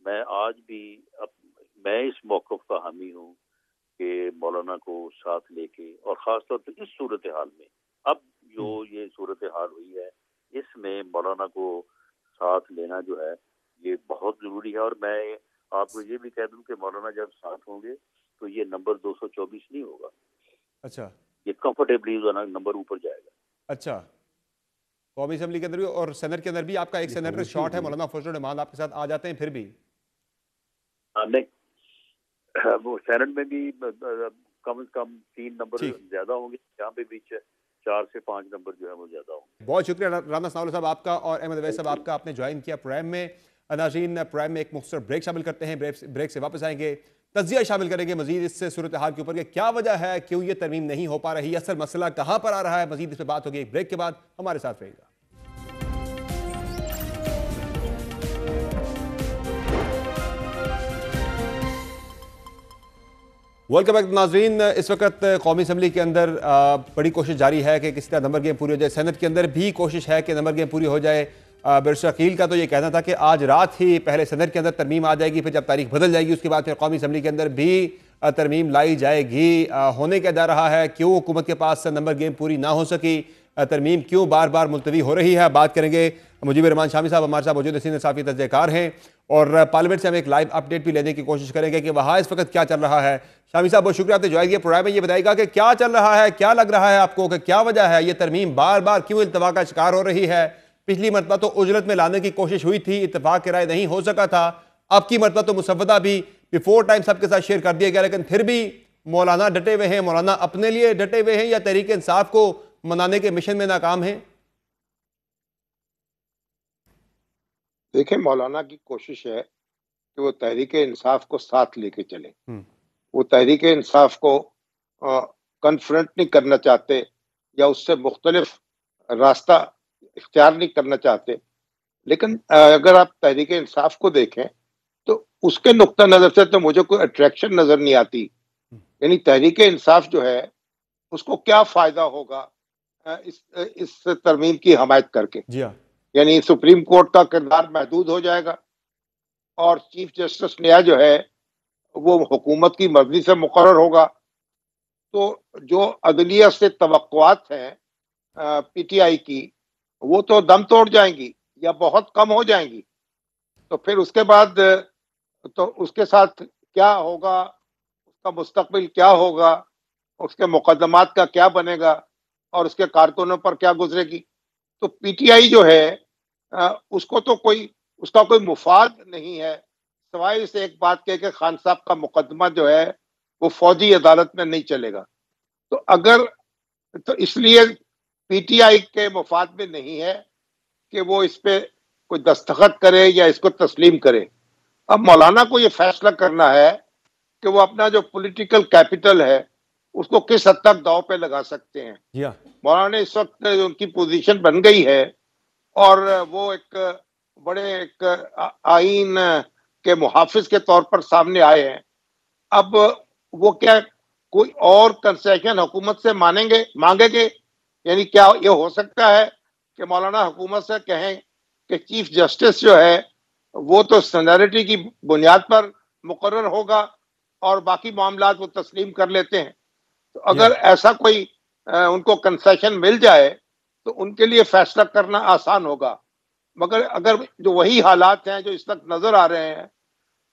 मैं आज भी मैं इस मौक़िफ़ का हामी हूँ कि मौलाना को साथ लेके, और ख़ास तौर पर इस सूरत हाल में, अब जो ये सूरत हाल हुई है इसमें मौलाना को साथ लेना जो है ये बहुत ज़रूरी है। और मैं आपको ये भी कह दूँ कि मौलाना जब साथ होंगे तो ये नंबर 224 नहीं होगा। अच्छा। ये कंफर्टेबली नंबर ऊपर जाएगा। अच्छा। कौमी असेंबली के अंदर भी और सेनेट के अंदर भी आपका एक सेनेटर शॉर्ट है, मौलाना फजल रहमान आपके साथ आ जाते हैं फिर भी? नहीं, वो सेनेट में भी कम से कम 3 नंबर ज्यादा होंगे, यहाँ पे भी 4 से 5 नंबर जो है वो ज्यादा होंगे। बहुत शुक्रिया राना सनाउल्लाह साहब आपका और अहमद अवैस साहब आपका, आपने ज्वाइन किया प्रोग्राम में। नाज़रीन, प्रोग्राम में एक मुख्तसर ब्रेक शामिल करते हैं, ब्रेक से वापस आएंगे, तज्जिया शामिल करेंगे मजीद इस सूरत हाल के ऊपर कि क्या वजह है, क्यों ये तरमीम नहीं हो पा रही, असल मसला कहाँ पर आ रहा है। मजीद इस पर बात होगी एक ब्रेक के बाद। हमारे साथ रहिएगा। वेलकम बैक नाजरीन। इस वक्त कौमी असेंबली के अंदर बड़ी कोशिश जारी है कि किसी तरह नंबर गेम पूरी हो जाए। सेनेट के अंदर भी कोशिश है कि नंबर गेम पूरी हो जाए। बैरिस्टर अकील का तो ये कहना था कि आज रात ही पहले सेनेट के अंदर तरमीम आ जाएगी, फिर जब तारीख बदल जाएगी उसके बाद फिर कौमी असेंबली के अंदर भी तरमीम लाई जाएगी। होने क्या जा रहा है, क्यों हुकूमत के पास नंबर गेम पूरी ना हो सकी, तरमीम क्यों बार बार मुलतवी हो रही है, बात करेंगे। मुजीबर रहमान शामी साहब हमारे साथ मौजूद है, सीनियर साफ़ी तज्ज़ियाकार हैं, और पार्लियामेंट से हम एक लाइव अपडेट भी लेने की कोशिश करेंगे कि वहाँ इस वक्त क्या चल रहा है। शामी साहब बहुत शुक्रिया, आपने ज्वाइन किया प्रोग्राम में। ये बताइएगा कि क्या चल रहा है, क्या लग रहा है आपको कि क्या वजह है, ये तरमीम बार बार क्यों इल्तवा का शिकार हो रही है? पिछली मरतबा तो उजरत में लाने की कोशिश हुई थी, इत्तफाक की राय नहीं हो सका था। अब की मरतबा तो मुसव्वदा भी बिफोर टाइम सबके साथ शेयर कर दिया गया, लेकिन फिर भी मौलाना डटे हुए हैं। मौलाना अपने लिए डटे हुए हैं या तहरीक इंसाफ को मनाने के मिशन में नाकाम हैं? देखिए, मौलाना की कोशिश है कि वो तहरीक इंसाफ को साथ लेके चले। वो तहरीक इंसाफ को कन्फ्रंट नहीं करना चाहते या उससे मुख्तलिफ रास्ता इख्तियार नहीं करना चाहते। लेकिन अगर आप तहरीक इंसाफ को देखें तो उसके नुक्ता नज़र से तो मुझे कोई अट्रैक्शन नज़र नहीं आती। यानी तहरीक इंसाफ जो है उसको क्या फ़ायदा होगा इस तरमीम की हमायत करके? जी हाँ। यानी सुप्रीम कोर्ट का किरदार महदूद हो जाएगा और चीफ जस्टिस न्याय जो है वो हुकूमत की मर्जी से मुकर्रर होगा। तो जो अदलिया से तवक्कुआत हैं पीटीआई की, वो तो दम तोड़ जाएंगी या बहुत कम हो जाएंगी। तो फिर उसके बाद तो उसके साथ क्या होगा, उसका मुस्तकबिल क्या होगा, उसके मुकदमात का क्या बनेगा और उसके कारकुनों पर क्या गुजरेगी। तो पीटीआई जो है उसको तो उसका कोई मुफाद नहीं है, सिवाय इस एक बात के खान साहब का मुकदमा जो है वो फौजी अदालत में नहीं चलेगा। तो इसलिए पीटीआई के मुफाद में नहीं है कि वो इस पे कोई दस्तखत करे या इसको तस्लीम करे। अब मौलाना को ये फैसला करना है कि वो अपना जो पॉलिटिकल कैपिटल है उसको किस हद तक दांव पे लगा सकते हैं। मौलाना इस वक्त उनकी पोजीशन बन गई है और वो एक आईन के मुहाफिज के तौर पर सामने आए हैं। अब वो क्या कोई और कंसेशन हुकूमत से मांगेंगे? यानी क्या ये हो सकता है कि मौलाना हुकूमत से कहें कि चीफ जस्टिस जो है वो तो सीनियरिटी की बुनियाद पर मुकर्रर होगा और बाकी मामलात वो तस्लीम कर लेते हैं? तो अगर ऐसा कोई उनको कंसेशन मिल जाए तो उनके लिए फैसला करना आसान होगा। मगर अगर जो वही हालात हैं जो इस वक्त नजर आ रहे हैं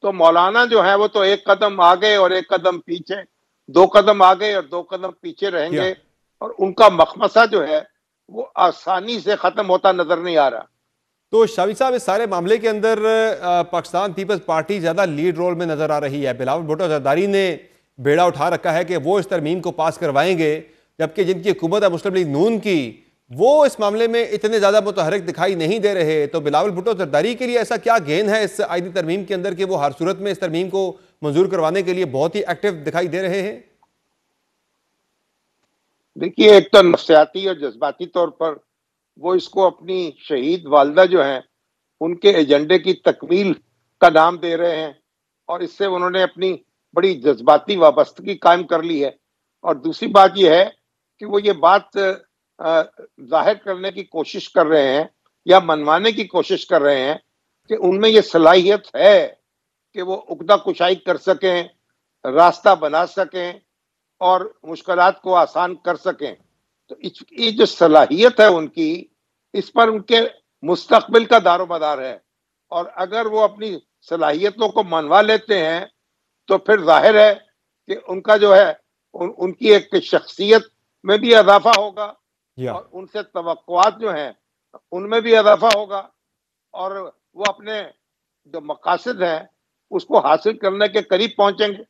तो मौलाना जो है वो तो एक कदम आगे और एक कदम पीछे, 2 कदम आगे और 2 कदम पीछे रहेंगे और उनका मखमसा जो है वो आसानी से खत्म होता नजर नहीं आ रहा। तो शावी साहब, इस सारे मामले के अंदर पाकिस्तान पीपल्स पार्टी ज्यादा लीड रोल में नजर आ रही है। बिलावल भुट्टो जरदारी ने बेड़ा उठा रखा है कि वो इस तरमीम को पास करवाएंगे, जबकि जिनकी हुकूमत है मुस्लिम लीग नून की, वो इस मामले में इतने ज्यादा मुतहरिक दिखाई नहीं दे रहे। तो बिलावल भुट्टो जरदारी के लिए ऐसा क्या गेन है इस आईनी तरमीम के अंदर कि वो हर सूरत में इस तरमीम को मंजूर करवाने के लिए बहुत ही एक्टिव दिखाई दे रहे हैं? देखिए, एक तो नफ्सियाती और जज्बाती तौर पर वो इसको अपनी शहीद वालदा जो हैं उनके एजेंडे की तकमील का नाम दे रहे हैं और इससे उन्होंने अपनी बड़ी जज्बाती वाबस्तगी कायम कर ली है। और दूसरी बात यह है कि वो ये बात जाहिर करने की कोशिश कर रहे हैं या मनवाने की कोशिश कर रहे हैं कि उनमें ये सलाहियत है कि वो उकदा कुशाई कर सकें, रास्ता बना सकें और मुश्किलात को आसान कर सकें। तो ये जो सलाहियत है उनकी, इस पर उनके मुस्तकबिल का दारोमदार है और अगर वो अपनी सलाहियतों को मनवा लेते हैं तो फिर जाहिर है कि उनका जो है उनकी एक शख्सियत में भी इजाफा होगा और उनसे तवक्कुआत जो हैं उनमें भी इजाफा होगा और वो अपने जो मकासद हैं उसको हासिल करने के करीब पहुंचेंगे।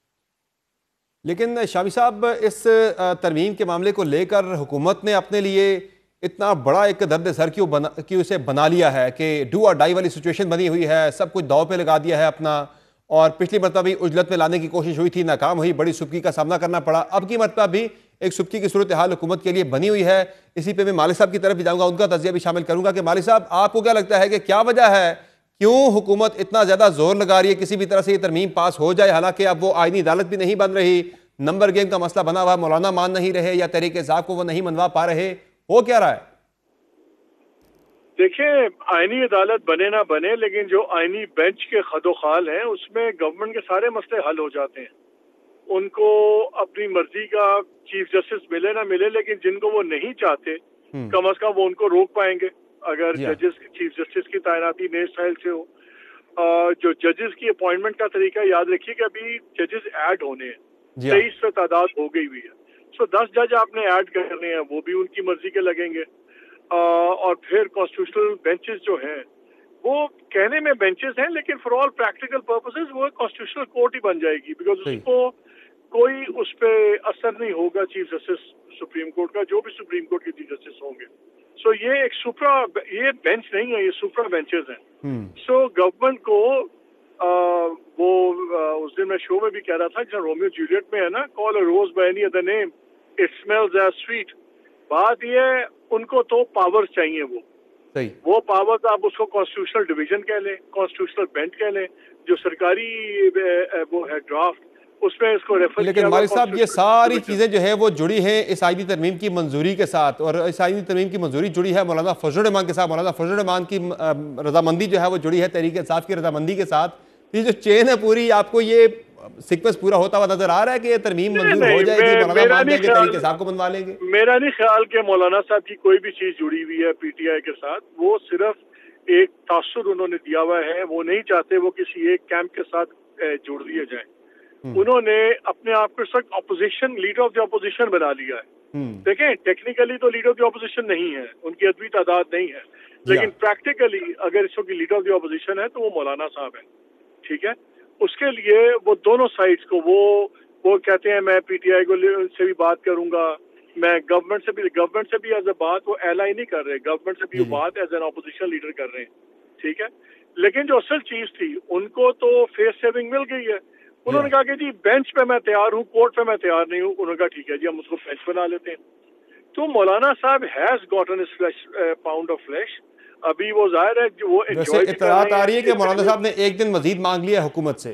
लेकिन शामी साहब, इस तरमीम के मामले को लेकर हुकूमत ने अपने लिए इतना बड़ा एक दर्द सर क्यों उसे बना लिया है कि डू और डाई वाली सिचुएशन बनी हुई है, सब कुछ दाव पे लगा दिया है अपना। और पिछली मरतबा भी उजलत में लाने की कोशिश हुई थी, नाकाम हुई, बड़ी सुबकी का सामना करना पड़ा। अब की मरतबा भी एक सुबकी की सूरत हाल हुकूमत के लिए बनी हुई है। इसी पे मैं मालिक साहब की तरफ भी जाऊँगा, उनका तजिया भी शामिल करूँगा कि मालिक साहब, आपको क्या लगता है कि क्या वजह है, क्यों हुकूमत इतना ज़्यादा जोर लगा रही है किसी भी तरह से ये तरमीम पास हो जाए, हालांकि अब वो आईनी अदालत भी नहीं बन रही, नंबर गेम का मसला बना हुआ, मौलाना मान नहीं रहे या तहरीक इंसाफ को वो नहीं मनवा पा रहे, हो क्या रहा है? देखिए, आईनी अदालत बने ना बने, लेकिन जो आईनी बेंच के खदोखाल हैं उसमें गवर्नमेंट के सारे मसले हल हो जाते हैं। उनको अपनी मर्जी का चीफ जस्टिस मिले ना मिले, लेकिन जिनको वो नहीं चाहते कम अज कम वो उनको रोक पाएंगे अगर जजेस चीफ जस्टिस की तैनाती नए स्टाइल से हो। जो जजेस की अपॉइंटमेंट का तरीका याद रखिए कि अभी जजेस ऐड होने हैं, 23 से तादाद हो गई हुई है। सो 10 जज आपने ऐड करने हैं, वो भी उनकी मर्जी के लगेंगे। और फिर कॉन्स्टिट्यूशनल बेंचेस जो हैं वो कहने में बेंचेस हैं, लेकिन फॉर ऑल प्रैक्टिकल पर्पसेस वो कॉन्स्टिट्यूशनल कोर्ट ही बन जाएगी, बिकॉज उसको कोई उस पर असर नहीं होगा चीफ जस्टिस सुप्रीम कोर्ट का, जो भी सुप्रीम कोर्ट के चीफ जस्टिस होंगे। सो ये एक ये बेंच नहीं है, ये सुप्रा बेंचेस हैं। सो गवर्नमेंट को उस दिन मैं शो में भी कह रहा था, जहाँ रोमियो जूलियट में है ना, call a rose by any other name it smells as sweet. बात ये है, उनको तो पावर्स चाहिए, वो पावर्स आप उसको कॉन्स्टिट्यूशनल डिवीजन कह लें, कॉन्स्टिट्यूशनल बेंच कह लें, जो सरकारी वो है ड्राफ्ट उसमें इसको रेफर। लेकिन मालिक साहब, ये सारी चीजें जो है वो जुड़ी हैं इस आईनी तरमीम की मंजूरी के साथ, और इस आईनी तरमीम की मंजूरी जुड़ी है मौलाना फजल रहमान के साथ। मौलाना फजल रहमान की रजामंदी जो है वो जुड़ी है तहरीक इंसाफ की रजामंदी के साथ। ये जो चेन है पूरी, आपको ये सीक्वेंस पूरा होता हुआ नजर आ रहा है कि ये तरमीम मंजूर हो जाएगी, मौलाना मान जाएंगे, तहरीक इंसाफ को बनवा लेंगे? मेरा नहीं ख्याल कि मौलाना साहब की कोई भी चीज जुड़ी हुई है पीटीआई के साथ। वो सिर्फ एक तासुर उन्होंने दिया हुआ है, वो नहीं चाहते वो किसी एक कैंप के साथ जुड़ दिए जाए। उन्होंने अपने आप को इस वक्त opposition, leader of the opposition बना लिया है। देखें, टेक्निकली तो लीडर ऑफ द अपोजिशन नहीं है, उनकी अदवी तादाद नहीं है, लेकिन प्रैक्टिकली अगर इस वक्त लीडर ऑफ द अपोजिशन है तो वो मौलाना साहब है। ठीक है, उसके लिए वो दोनों साइड्स को वो कहते हैं मैं पीटीआई को से भी बात करूंगा, मैं गवर्नमेंट से भी एज अ बात वो एलाई नहीं कर रहे, गवर्नमेंट से भी वो बात एज एन अपोजिशन लीडर कर रहे हैं। ठीक है, लेकिन जो असल चीज थी उनको तो फेस सेविंग मिल गई है। उन्होंने कहा कि जी बेंच पे मैं तैयार हूँ, कोर्ट पे मैं तैयार नहीं हूँ। उन्होंने कहा ठीक है जी, हम उसको बेंच बना लेते हैं। तो मौलाना साहब has gotten his flesh, pound of flesh. अभी वो जाहिर है जो वो एंजॉय इत्तलात आ रही है कि मौलाना साहब ने एक दिन मजीद मांग लिया हुकूमत से।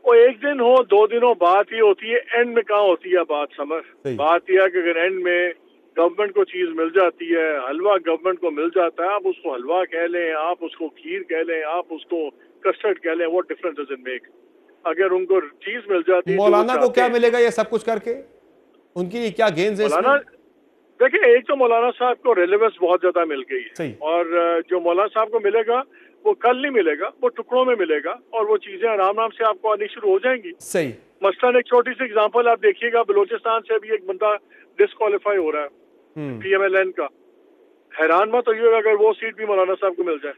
वो एक दिन हो, 2 दिनों बात ही होती है, एंड में कहाँ होती है बात समझ। बात यह है कि अगर एंड में गवर्नमेंट को चीज मिल जाती है, हलवा गवर्नमेंट को मिल जाता है, आप उसको हलवा कह लें, आप उसको खीर कह लें, आप उसको कस्टर्ड कह लें, what difference does it make. अगर उनको चीज मिल जाती है, मौलाना को क्या मिलेगा ये सब कुछ करके? उनकी क्या गेंस है मौलाना? देखिए, एक तो मौलाना साहब को रेलेवेंस बहुत ज्यादा मिल गई है, और जो मौलाना साहब को मिलेगा वो कल नहीं मिलेगा, वो टुकड़ों में मिलेगा, और वो चीजें आराम आराम से आपको आनी शुरू हो जाएंगी। सही। मसलन एक छोटी सी एग्जांपल आप देखिएगा, बलूचिस्तान से भी एक बंदा डिस्क्वालीफाई हो रहा है पीएमएलएन का। हैरान मत होइएगा अगर वो सीट भी मौलाना साहब को मिल जाए।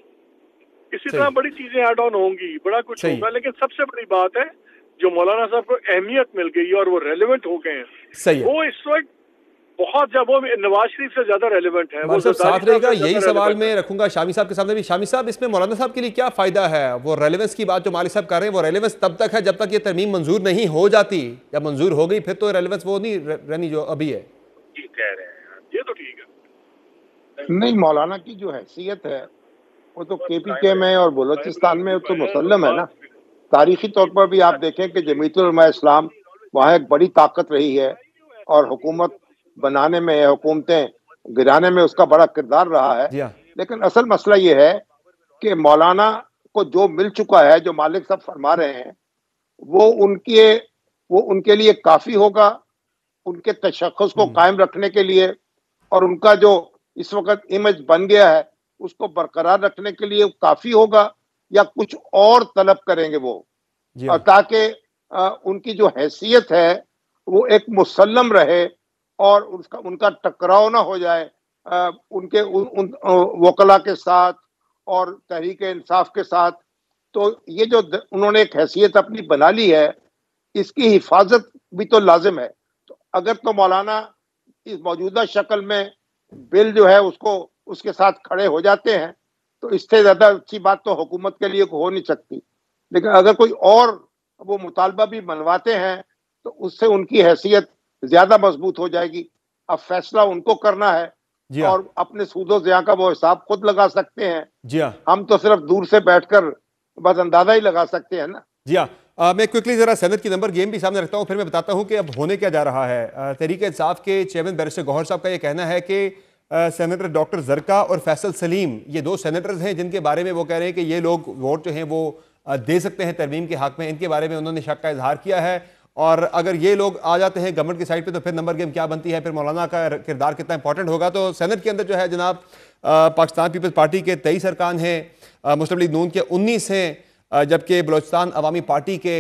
इसी तरह बड़ी चीजें ऐड ऑन होंगी, बड़ा कुछ होगा, लेकिन सबसे बड़ी बात है जो मौलाना साहब को अहमियत मिल गई और वो रेलिवेंट हो गए हैं, वो इस वक्त बहुत जब वो नवाज शरीफ से ज्यादा रेलेवेंट है। वो साथ रहेगा, यही सवाल मैं रखूंगा शामी साहब के सामने भी। शामी साहब, इसमें मौलाना साहब के लिए क्या फायदा है? वो रेलेवेंस की बात जो मालिक साहब कर रहे हैं, वो रेलेवेंस तब तक है जब तक ये तरमीम मंजूर नहीं हो जाती। जब मंजूर हो गई फिर तो रेलेवेंस वो नहीं रहनी जो अभी है। कह रहे हैं ये तो ठीक है। नहीं, मौलाना की जो हैसियत है वो तो केपीके में और बलूचिस्तान में तो मुसल्लम है ना। तारीखी तौर पर भी आप देखें कि जमीयत उलमा इस्लाम वहाँ एक बड़ी ताकत रही है, और हुकूमत बनाने में, हुकूमतें गिराने में उसका बड़ा किरदार रहा है। लेकिन असल मसला ये है कि मौलाना को जो मिल चुका है, जो मालिक साहब फरमा रहे हैं, वो उनके लिए काफी होगा, उनके तशख्खुस को कायम रखने के लिए, और उनका जो इस वक्त इमेज बन गया है उसको बरकरार रखने के लिए काफी होगा, या कुछ और तलब करेंगे वो, और ताकि उनकी जो हैसियत है वो एक मुसल्लम रहे और उनका टकराव ना हो जाए उनके वकला के साथ और तहरीक इंसाफ के साथ। तो ये जो उन्होंने एक हैसियत अपनी बना ली है, इसकी हिफाजत भी तो लाजिम है। तो अगर तो मौलाना इस मौजूदा शक्ल में बिल जो है उसके साथ खड़े हो जाते हैं, तो इससे ज्यादा अच्छी बात तो हुकूमत के लिए हो नहीं सकती। लेकिन अगर कोई और वो मुतालबा भी मनवाते हैं तो उससे उनकी हैसियत ज्यादा मजबूत हो जाएगी। अब फैसला उनको करना है, और अपने सूदो ज़िया का वो हिसाब खुद लगा सकते हैं। हम तो सिर्फ दूर से बैठकर बस अंदाजा ही लगा सकते हैं ना। जी हाँ, मैं क्विकली जरा सेनेट की नंबर गेम भी सामने रखता हूँ, फिर मैं बताता हूँ कि अब होने क्या जा रहा है। तहरीक इंसाफ के चेयरमैन बैरिस्टर गौहर साहब का ये कहना है कि सेनेटर डॉक्टर जरका और फैसल सलीम, ये 2 सेनेटर्स हैं जिनके बारे में वो कह रहे हैं कि ये लोग वोट जो हैं वो दे सकते हैं तरमीम के हक में। इनके बारे में उन्होंने शक का इजहार किया है, और अगर ये लोग आ जाते हैं गवर्नमेंट की साइड पे तो फिर नंबर गेम क्या बनती है, फिर मौलाना का किरदार कितना इंपॉर्टेंट होगा। तो सेनेट के अंदर जो है जनाब पाकिस्तान पीपल्स पार्टी के 23 अरकान हैं, मुस्लिम लीग नून के 19 हैं, जबकि बलोचिस्तान अवामी पार्टी के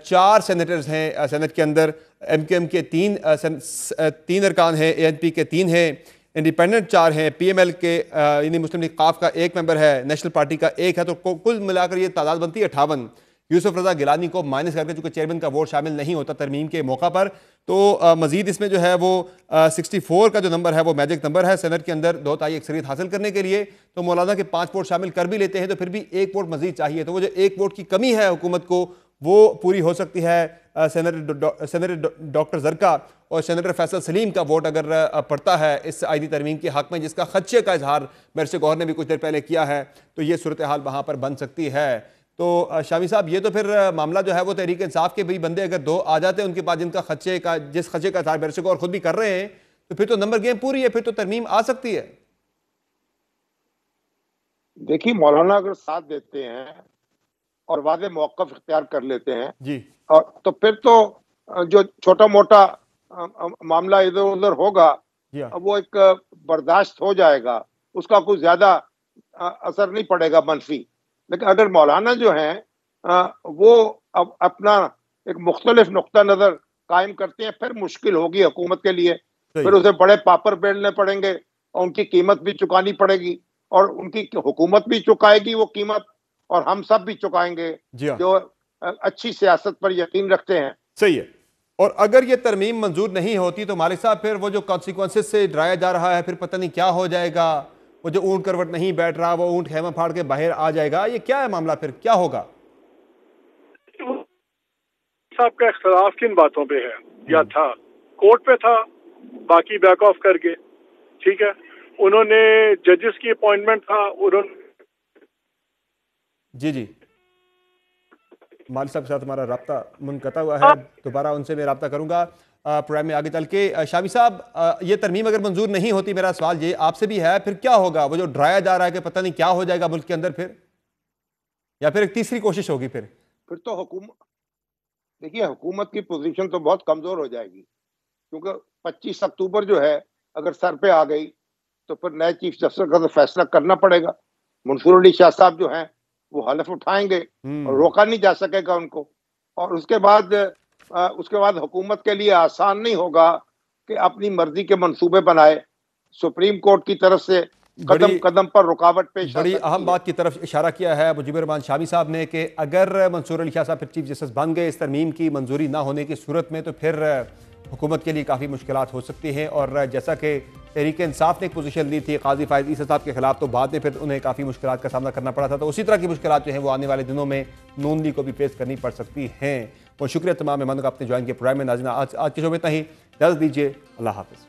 4 सेनेटर्स हैं सेनेट के अंदर। MQM के 3 अरकान हैं, ANP के 3 हैं, इंडिपेंडेंट 4 हैं, PML के यानी मुस्लिम लीग काफ का 1 मेंबर है, नेशनल पार्टी का 1 है। तो कुल मिलाकर ये तादाद बनती है 58। यूसुफ रजा गिलानी को माइनस करके चूंकि चेयरमैन का वोट शामिल नहीं होता तरमीम के मौका पर, तो मजीद इसमें जो है वो 64 का जो नंबर है वो मैजिक नंबर है सेनेट के अंदर 2 तिहाई अक्सरियत हासिल करने के लिए। तो मौलाना के 5 वोट शामिल कर भी लेते हैं तो फिर भी 1 वोट मजीद चाहिए। तो वो जो 1 वोट की कमी है हुकूमत को, वो पूरी हो सकती है सेनेटर डॉक्टर जरका और सेनेटर फैसल सलीम का वोट अगर पड़ता है इस आईनी तरमीम के हक में, जिसका खदशे का इजहार बैरिस्टर गौहर ने भी कुछ देर पहले किया है, तो ये सूरत हाल वहाँ पर बन सकती है। तो शामी साहब, ये तो फिर मामला जो है वो तहरीक इंसाफ के भी बंदे अगर 2 आ जाते हैं उनके पास, जिनका जिस खदशे का इजहार बैरिस्टर गौहर खुद भी कर रहे हैं, तो फिर तो नंबर गेम पूरी है, फिर तो तरमीम आ सकती है। देखिए, मौलाना अगर साथ देते हैं और वादे मौक़िफ़ इख्तियार कर लेते हैं जी, और तो फिर तो जो छोटा मोटा मामला इधर उधर होगा वो एक बर्दाश्त हो जाएगा, उसका कुछ ज्यादा असर नहीं पड़ेगा मनफी। लेकिन अगर मौलाना जो हैं वो अब अपना एक मुख्तलिफ नुक्ता नज़र कायम करते हैं, फिर मुश्किल होगी हुकूमत के लिए, फिर उसे बड़े पापड़ बेलने पड़ेंगे और उनकी कीमत भी चुकानी पड़ेगी और उनकी हुकूमत भी चुकाएगी वो कीमत और हम सब भी चुकाएंगे जो अच्छी सियासत पर यकीन रखते हैं। सही है। और अगर ये तरमीम मंजूर नहीं होती तो मालिक साहब फिर वो जो कॉन्सिक्वेंसेस से डराया जा रहा है, फिर पता नहीं क्या हो जाएगा, वो जो ऊंट करवट नहीं बैठ रहा वो ऊंट खेमा फाड़ के बाहर आ जाएगा, ये क्या है मामला, फिर क्या होगा? साहब का इख्तलाफ किन बातों पे है या था? कोर्ट पे था, बाकी बैक ऑफ करके, ठीक है। उन्होंने जजेस की अपॉइंटमेंट था, उन्होंने जी मालिक साहब के साथ हमारा राब्ता मुनक़ता हुआ है, दोबारा उनसे मैं राब्ता करूंगा प्रोग्राम में आगे चल के। शामी साहब, ये तरमीम अगर मंजूर नहीं होती, मेरा सवाल ये आपसे भी है, फिर क्या होगा? वो जो डराया जा रहा है कि पता नहीं क्या हो जाएगा मुल्क के अंदर, फिर या फिर एक तीसरी कोशिश होगी? फिर तो हुकूमत, देखिए हुकूमत की पोजीशन तो बहुत कमजोर हो जाएगी, क्योंकि 25 अक्टूबर जो है अगर सर पे आ गई तो फिर नए चीफ जस्टिस का तो फैसला करना पड़ेगा। मंसूर अली शाह साहब जो हैं वो हलफ उठाएंगे और रोका नहीं जा सकेगा उनको, और उसके बाद हुकूमत के लिए आसान नहीं होगा कि अपनी मर्जी के मंसूबे बनाए। सुप्रीम कोर्ट की तरफ से कदम कदम पर रुकावट पेश, बड़ी अहम बात की तरफ इशारा किया है मुजीबुर रहमान शामी साहब ने कि अगर मंसूर अली शाह साहब फिर चीफ जस्टिस बन गए, इस तरमीम की मंजूरी ना होने की सूरत में, तो फिर हुकूमत के लिए काफ़ी मुश्किलात हो सकती हैं। और जैसा कि तहरीक इंसाफ ने एक पोजीशन ली थी काजी फायद ईसा साहब के खिलाफ, तो बाद में फिर उन्हें काफ़ी मुश्किलात का सामना करना पड़ा था, तो उसी तरह की मुश्किलात जो हैं वो आने वाले दिनों में नून लीग को भी फेस करनी पड़ सकती हैं। बहुत शुक्रिया तमाम मेहमानों का अपने ज्वाइन के प्रोग्राम में। नाज़रीन, आज के शो में इतना ही, इजाज़त दीजिए, अल्लाह हाफ़िज़।